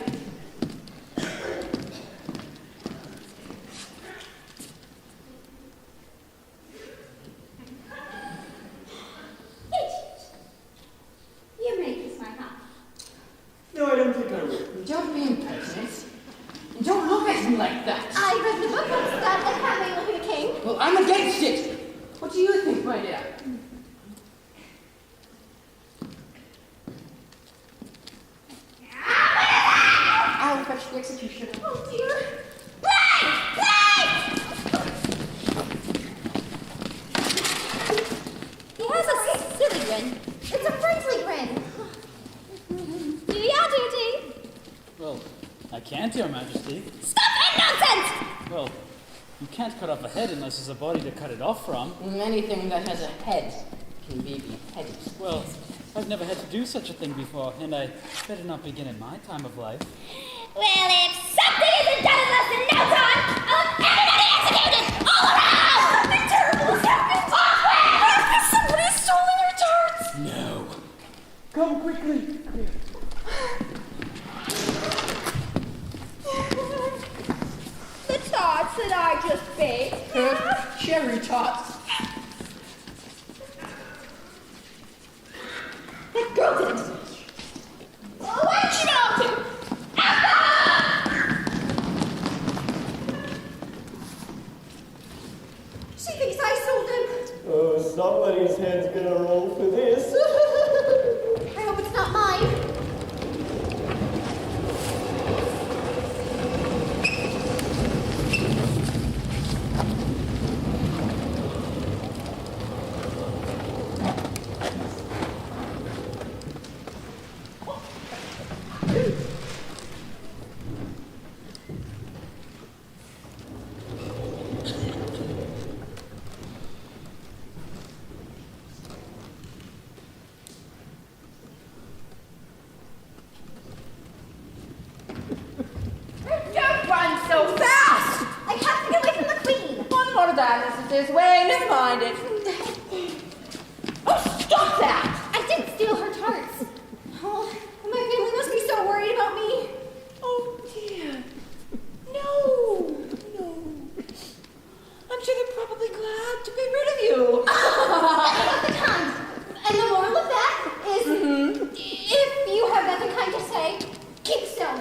You make this my house. No, I don't think I will. Don't be impertinent. And don't look at me like that. I read the book once that the cat may look at a king. Well, I'm against it. What do you think, my dear? I'll fetch the executioner. Oh dear. Play! He has a silly grin. It's a friendly grin. Do your duty. Well, I can't, Your Majesty. Stop What nonsense! Well, you can't cut off a head unless there's a body to cut it off from. Anything that has a head can be beheaded. Well, I've never had to do such a thing before, and I better not begin at my time of life. Well, if something isn't done in less than no time, I'll have everybody executed all around! Something terrible is happening! Somebody's stolen your tarts! No. Come quickly. The tarts that I just baked. Cherry tots. That girl did it. Oh, why did she know to? She thinks I sold them. Oh, somebody's head's gonna roll for this. I hope it's not mine. Don't run so fast! I have to get away from the queen. One more of that, this is this way. Never mind it. Oh, stop that! I didn't steal her tarts. Oh, my family must be so worried about me. Oh, dear. No. I'm sure they're probably glad to get rid of you. That's not the kind. And the moral of that is, if you have nothing kind to say, keep still.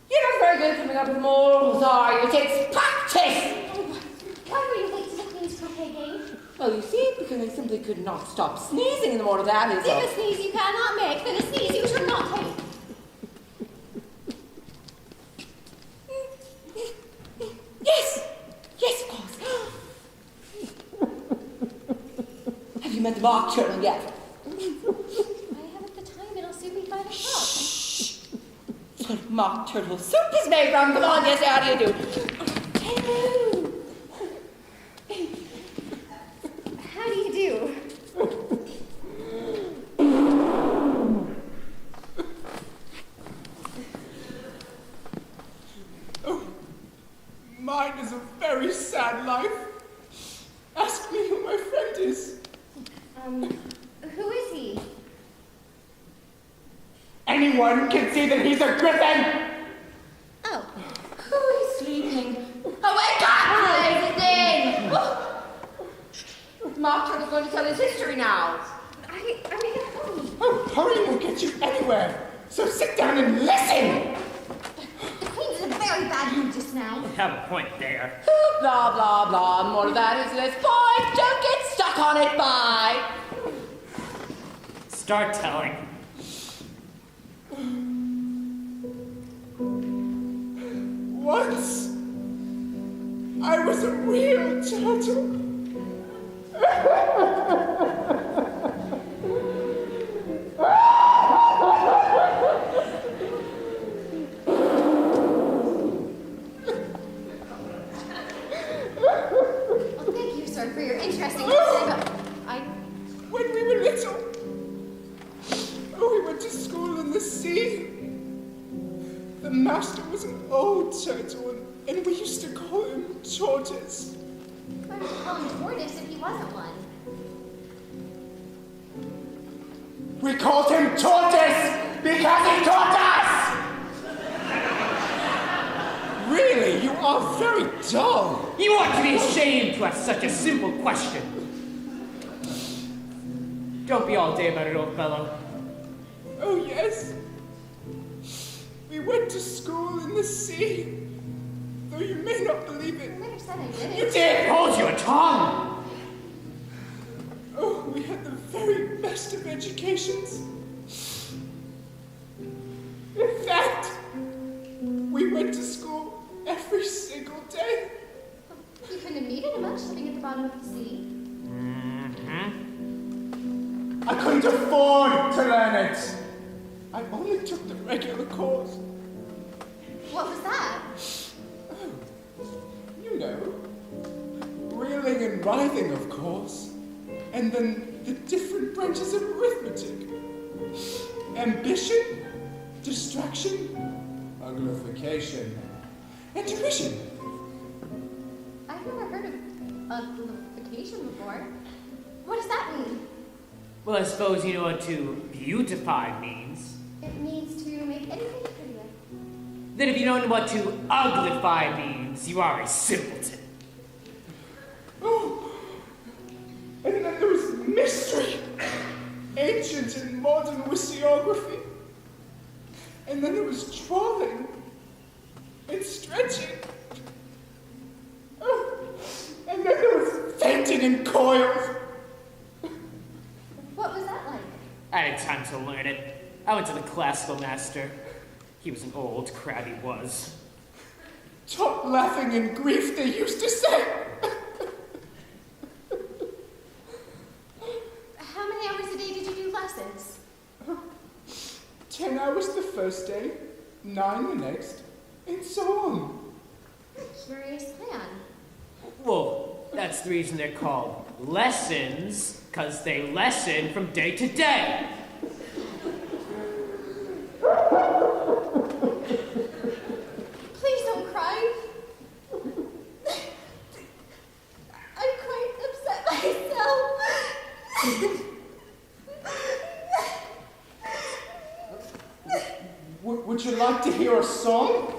You're not very good at coming up with morals, are you? It takes practice! Why were you late to the Queen's croquet game? Well, you see, because I simply could not stop sneezing, and the more of that is... If a sneeze you cannot make, then a sneeze you should not take. Yes, of course. Have you met the mock turtle yet? I haven't the time, and I'll soon be 5 o'clock. What kind of mock turtle soup is made from? Come on, yes, how do you do? Hello. How do you do? Mine is a very sad life. Ask me who my friend is. Who is he? Anyone can see that he's a griffin. Oh. Who is sleeping? Oh, wake up, lazy thing! Mock turtle's going to tell his history now. I mean, hurry. Oh, hurry won't get you anywhere. So sit down and listen. The Queen's in a very bad mood just now. You have a point there. Blah, blah, blah. More of that is less point. Don't get stuck on it. Bye. Start telling. Once, I was a real turtle. Well, thank you, sir, for your interesting history, but When we were little, we went to school in the sea. The master was an old turtle, and we used to call him Tortoise. why would you call him Tortoise if he wasn't one? We called him Tortoise because he taught us! Really, you are very dull. You ought to be ashamed to ask such a simple question. Don't be all day about it, old fellow. Oh, yes. We went to school in the sea. Though you may not believe it. I never said I did You it. did! Hold your tongue! Oh, we had the very best of educations. In fact, we went to school every single day. You couldn't have needed much living at the bottom of the sea. I couldn't afford to learn it. I only took the regular course. What was that? You know, reeling and writhing, of course. And then the different branches of arithmetic. Ambition, distraction, uglification, and division. I've never heard of uglification before. What does that mean? Well, I suppose you know what to beautify means. It means to make anything prettier. Then if you don't know what to uglify means, you are a simpleton. Oh, and then there was mystery, ancient and modern wisiography. And then there was drawing and stretching. Oh, and then there was fainting in coils. What was that like? I had time to learn it. I went to the classical master. He was an old crab, he was. Stop laughing in grief, they used to say. How many hours a day did you do lessons? 10 hours the first day, 9 the next, and so on. Curious plan. Well, that's the reason they're called lessons, because they lessen from day to day. Please don't cry. I'm quite upset myself. Would you like to hear a song?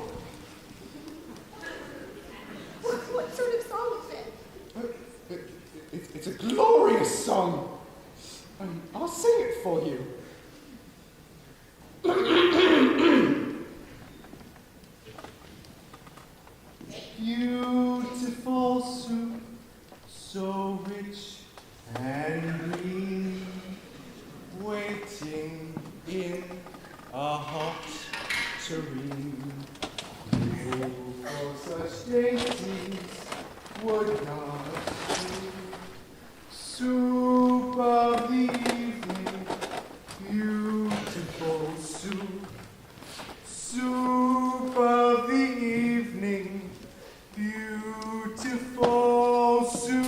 What sort of song is it? It's a glorious song. I'll sing it for you. Beautiful soup, so rich and green, waiting in a hot tureen. Who for such dainties would not do? Soup of the evening, beautiful soup. Soup of the evening, beautiful soup.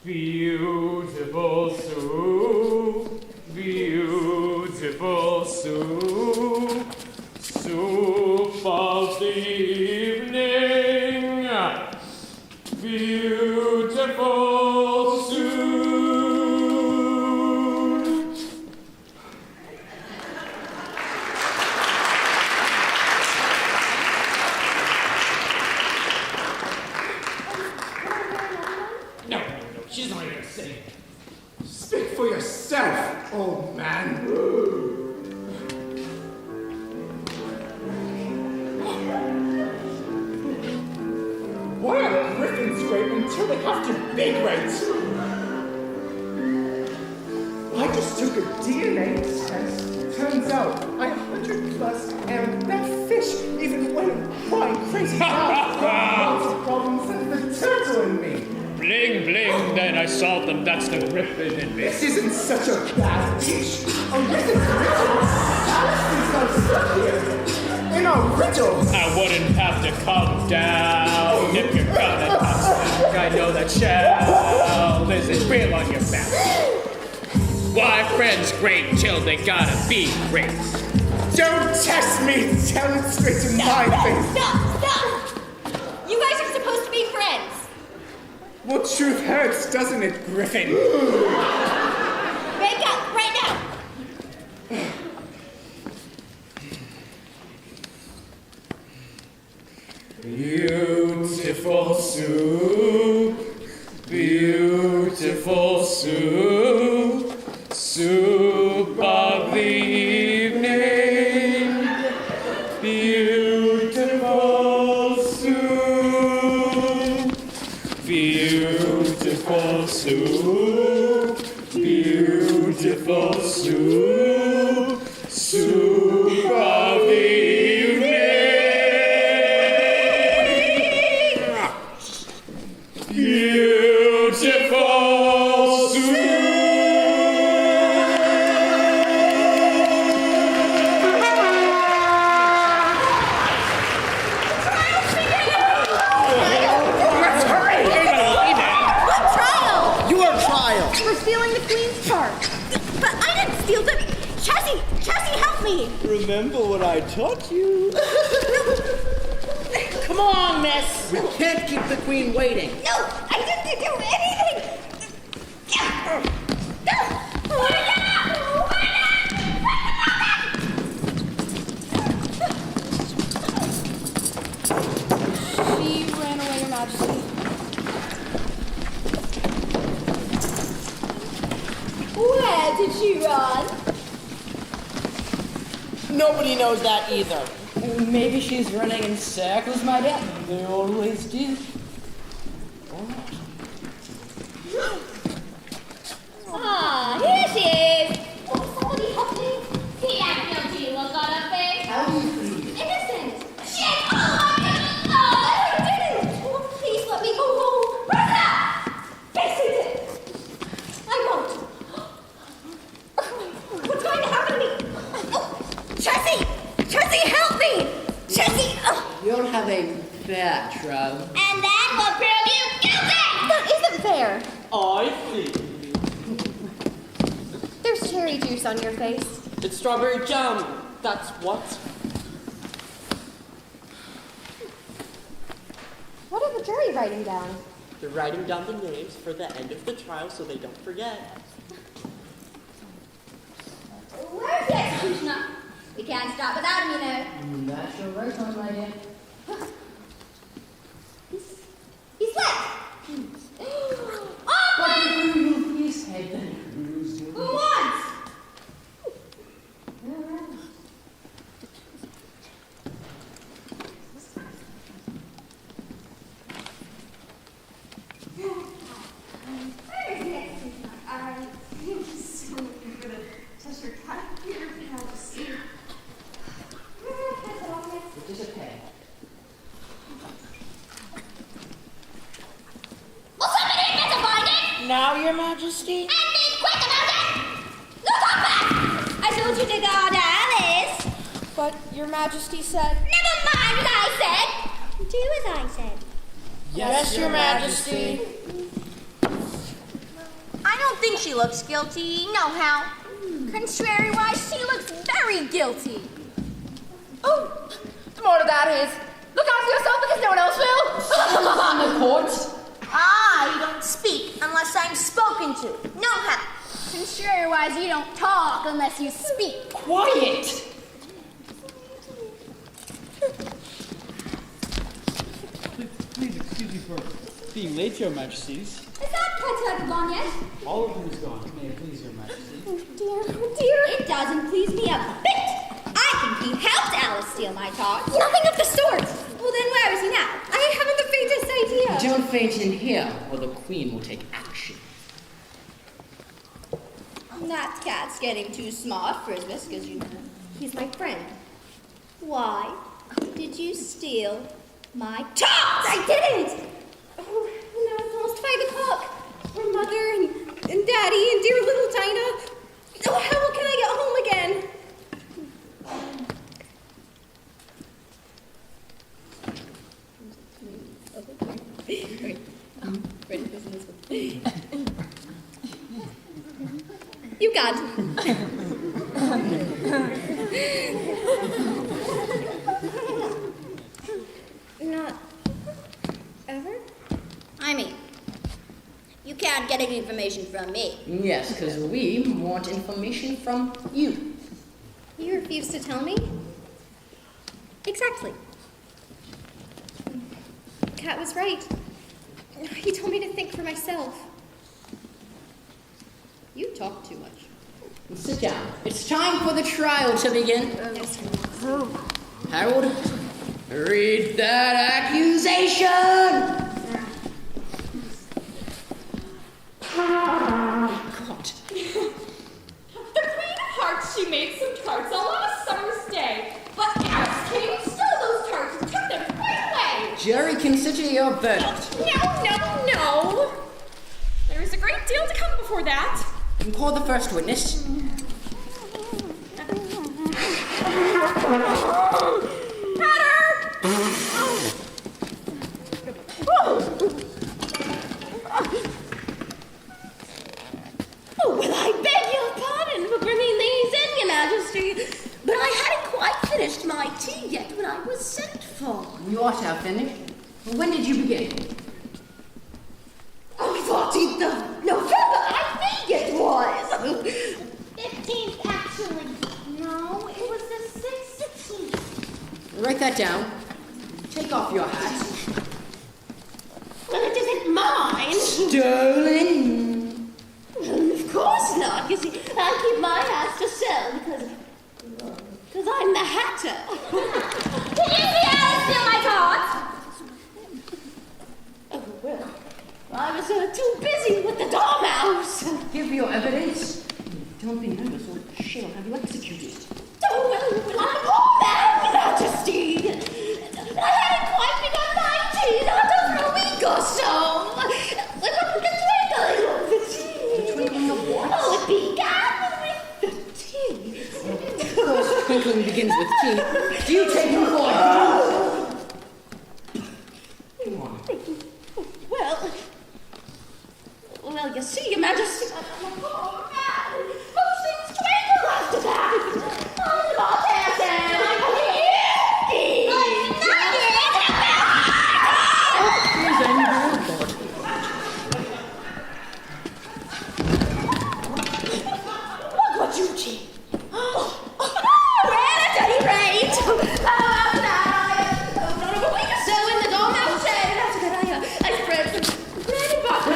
Beautiful soup, beautiful soup, soup of the evening, beautiful soup. No, she's not even gonna sing. Speak for yourself, old man. Why are griffins great until they have to be great? I just took a DNA test. Turns out I'm 100 plus, and that fish, even when I'm crying crazy mouth, got lots of problems and the turtle in me. Bling, bling, then I solved them. That's the griffin in me. This isn't such a bad dish. A rhythm's riddle. Alice is stuck here in a riddle. I wouldn't have to calm down if you're gonna touch back. I know that shell isn't real on your back. Why, friends great till they gotta be great. Don't test me. Tell it straight to my face. Stop! You guys are supposed to be friends. Well, truth hurts, doesn't it, Griffin? Wake up right now. Beautiful soup, beautiful soup, soup of the evening, beautiful soup, beautiful soup, beautiful soup, soup of the evening. Beautiful soup. remember what I taught you. Come on, miss. We can't keep the queen waiting. No, I didn't do anything. She ran away, Your Majesty. Where did she run? Nobody knows that either. Maybe she's running in circles, my dear. They always do. Ah, here she is. Oh, somebody help me. He ain't guilty. Look on her face. How do you feel? Innocent. Shit. Oh, I didn't. Oh, please let me go home. Rosa! Face it. I won't. What's going to happen to me? Oh, Chessie! Chessie, help me! Chessie! Oh. You'll have a bad trial. And then we'll prove you guilty! That isn't fair. I see. There's cherry juice on your face. It's strawberry jam. That's what. What are the jury writing down? They're writing down the names for the end of the trial so they don't forget. Where's the executioner? We can't stop without him, you know. That's your right one, my dear. He's left. But if you move his head, then you lose your... Who wants? Where is the executioner? I think he's so good at Cheshire Cat. Here, Majesty. It is a pen. Will somebody get to find it? Now, Your Majesty? And be quick about it! Look up back! I told you to guard Alice. But Your Majesty said... Never mind what I said. Do as I said. Yes, Your Majesty. I don't think she looks guilty, nohow. Contrary-wise, she looks very guilty. Oh, the more of that is, look out for yourself because no one else will. In the court? I don't speak unless I'm spoken to, nohow. Contrary-wise, you don't talk unless you speak. Quiet! Please excuse me for being late, Your Majesties. Is that cat gone yet? All of them is gone. May it please Your Majesty. Oh dear. It doesn't please me a bit. I think he helped Alice steal my tarts. Nothing of the sort. Well, then where is he now? I haven't the faintest idea. Don't faint in here, or the queen will take action. That cat's getting too smart for his whiskers, you know. He's my friend. Why did you steal my tarts? I didn't! Oh, now it's almost 5 o'clock. Where Mother and Daddy and dear little Dinah. Oh, how can I get home again? You got Not ever? I mean, you can't get any information from me. Yes, because we want information from you. You refuse to tell me? Exactly. Kat was right. He told me to think for myself. You talk too much. Sit down. It's time for the trial to begin. Yes, sir. Harold, read that accusation! God. The Queen of Hearts, she made some tarts all on a summer's day. But Alice came and stole those tarts and took them right away. Jury, consider your verdict. No. There is a great deal to come before that. You call the first witness. Oh, well, I beg your pardon for bringing these in, Your Majesty. But I hadn't quite yet what I was sent for. You ought to have finished. When did you begin? Oh, 14th of November, I think it was. 15th, actually. No, it was the 16th. Write that down. Take off your hat. Well, it isn't mine. Stolen. Of course not. You see, I keep my hats to sell because I'm the hatter. Can you see how I steal my thoughts? Oh, well, I was too busy with the dormouse. Give your evidence. Don't be nervous or she'll have you executed. Oh, well, I'm all that, Majesty. I hadn't quite begun my tea, not over a week or so. Look at the twinkling of the tea. The twinkling of what? Oh, it began with the tea. Of course, twinkling begins with tea. Do you take him for a Well, you see, Your Majesty, most things twinkle after that. I'm not dancing. What you cheat? Well, at any rate, after that, over a week or so in the dormouse shed, and after that I spread some bread and butter.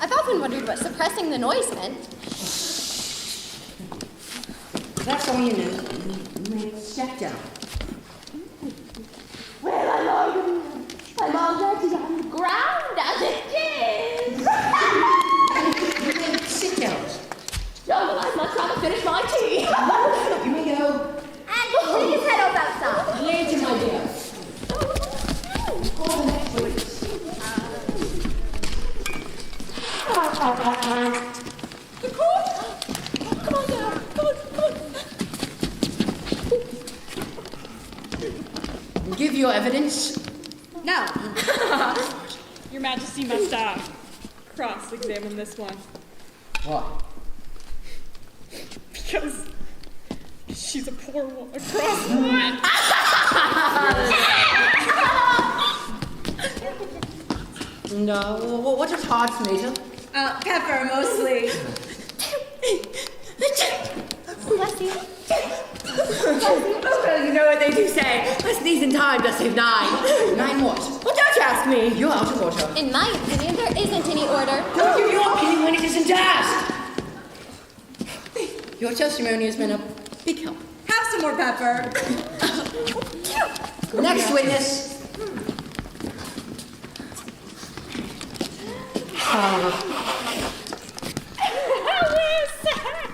I've often wondered what suppressing the noise meant. That's all you knew. You may step down. Well, I'm already on the ground as it is. You may sit down. Oh, well, I'd much rather finish my tea. You may go. And take his head over outside. Later, my dear. Call the next police. The court? Come on now. Come on. Give your evidence. No. Your Majesty must cross-examine this one. Why? Because she's a poor woman. A cross woman. No. What is heart's nature? Pepper, mostly. Bless you. Well, you know what they do say. A sneeze in time does save 9. 9 what? Well, don't you ask me. You're out of order. In my opinion, there isn't any order. Don't give your opinion when it isn't asked. Your testimony has been a big help. Have some more pepper. Next witness.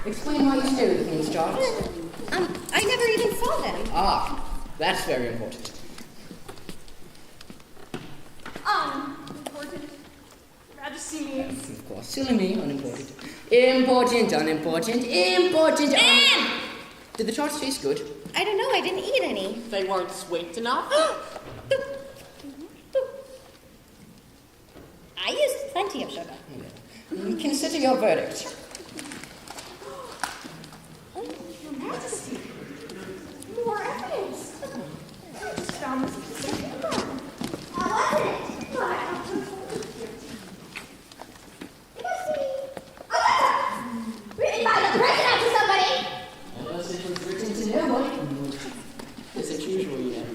Explain why you stared at me, Miss Jones. I never even saw them. Ah, that's very important. Important. Majesty means. Of course, silly me, unimportant. Important, unimportant, important, Did the tarts taste good? I don't know, I didn't eat any. They weren't sweet enough. I used plenty of sugar. Consider your verdict. Your Majesty, more evidence. I just found this piece of paper. How was it? It must be. Written by the president to somebody. Unless it was written to nobody. As it's usual, you know.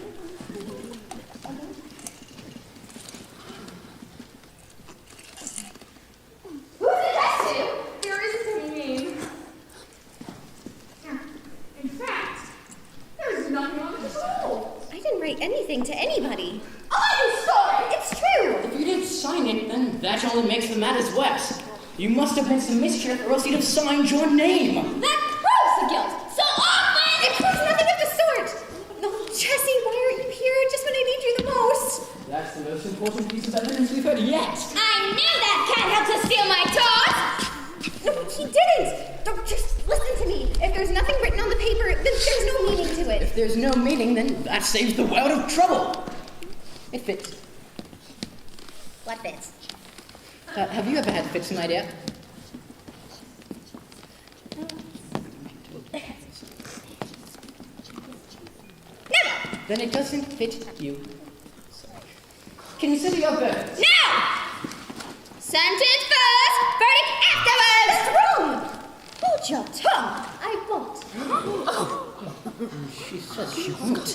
Who's it addressed to? There isn't any name. In fact, there's nothing on it at all. I didn't write anything to anybody. I'm sorry. It's true. If you didn't sign it, then that only makes the matters worse. You must have been some mischief, or else you'd have signed your name. That proves the guilt. So often! It proves nothing of the sort. No, Jessie, why aren't you here just when I need you the most? That's the most important piece of evidence we've heard yet. I knew that cat helped to steal my toys! No, he didn't! Don't just listen to me. If there's nothing written on the paper, then there's no meaning to it. If there's no meaning, then that saves the world of trouble. It fits. What fits? Have you ever had to fix an idea? Never! Then it doesn't fit you. Consider your birds. No! Sentence first, verdict afterwards! That's wrong! Hold your tongue! I won't. She says she won't.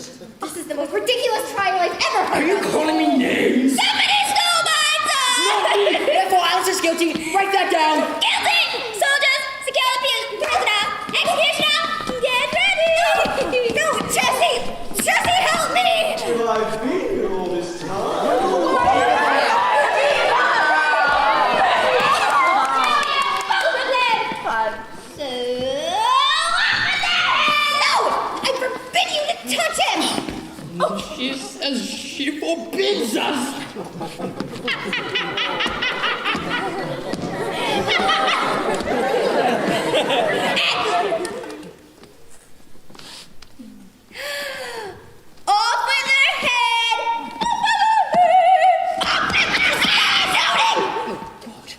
This is the most ridiculous trial I've ever heard Are you of. calling me names? Somebody stole my son! Therefore, Alice is guilty. Write that down. Guilty! Soldiers, secure the prisoner! Executioner, get ready! No, Jessie! Jessie, help me! Well, I've been here all this time. Touch him! She says she forbids us. Off with her head! Off with her head! Oh, God.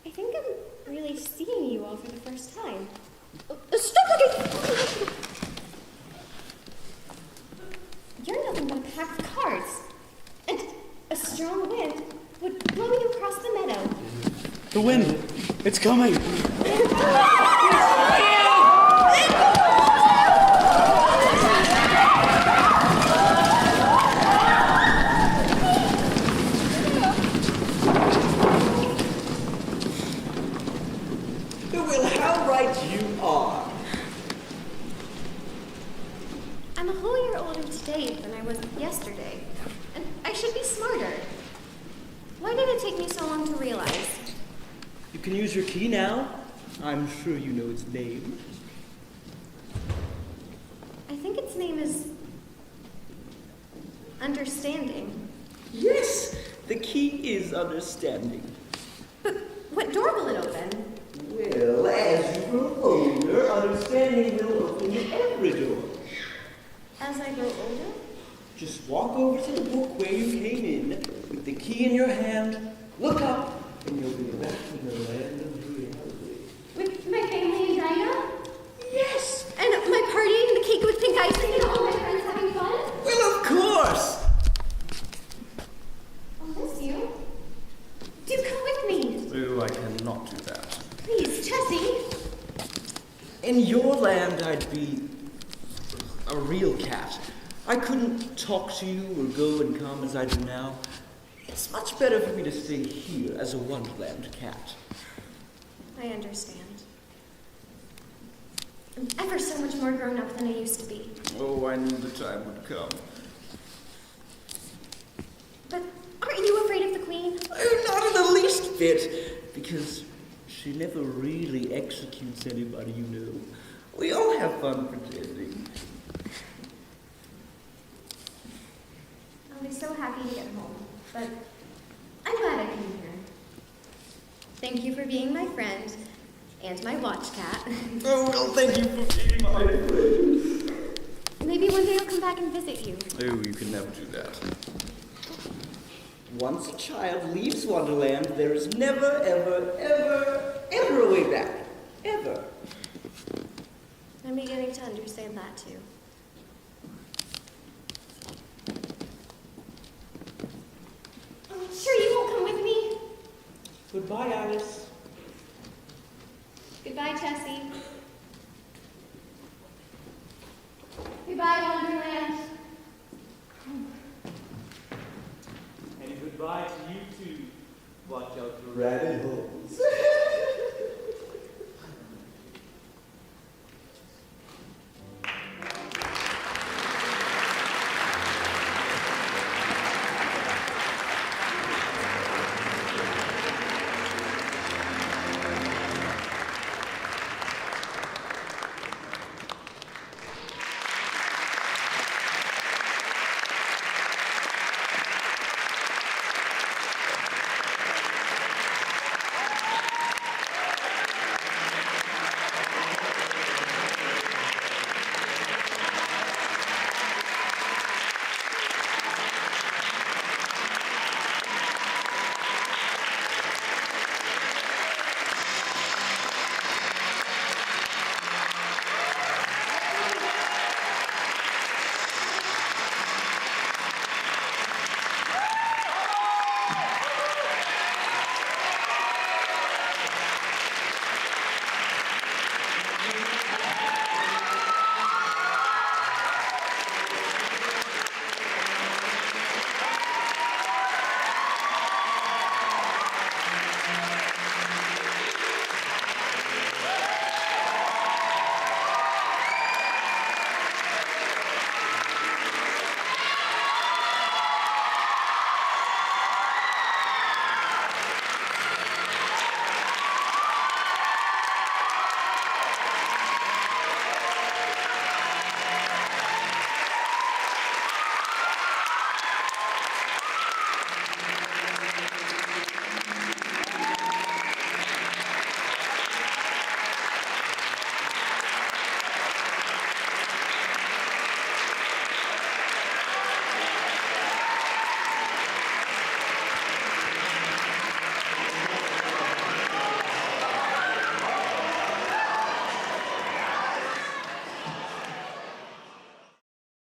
I think I'm really seeing you all for the first time. Stop looking! You're nothing but a pack of cards. And a strong wind would blow you across the meadow. The wind. It's coming. Well, how right you are. I'm a whole year older today than I was yesterday. And I should be smarter. Why did it take me so long to realize? You can use your key now. I'm sure you know its name. I think its name is Understanding. Yes, the key is understanding. But what door will it open? Well, as you grow older, understanding will open every door. As I grow older? Just walk over to the book where you came in, with the key in your hand, look up, and you'll be back in the land of reality. With my family in China? Yes! And my party and the cake with pink icing and all my friends having fun? Well, of course! I'll miss you. Do come with me. Oh, I cannot do that. Please, Tessie. In your land, I'd be a real cat. I couldn't talk to you or go and come as I do now. It's much better for me to stay here as a Wonderland cat. I understand. I'm ever so much more grown up than I used to be. Oh, I knew the time would come. But aren't you afraid of the Queen? Oh, not in the least bit, because she never really executes anybody, you know. We all have fun pretending. I'll be so happy to get home, but I'm glad I came here. Thank you for being my friend and my watch cat. Oh, well, thank you for being my friend. Maybe one day I'll come back and visit you. Oh, you can never do that. Once a child leaves Wonderland, there is never, ever, ever, ever a way back. Ever. I'm beginning to understand that too. Oh, sure you won't come with me? Goodbye, Alice. Goodbye, Tessie. Goodbye, Wonderland. And goodbye to you too. Watch out for rabbit holes.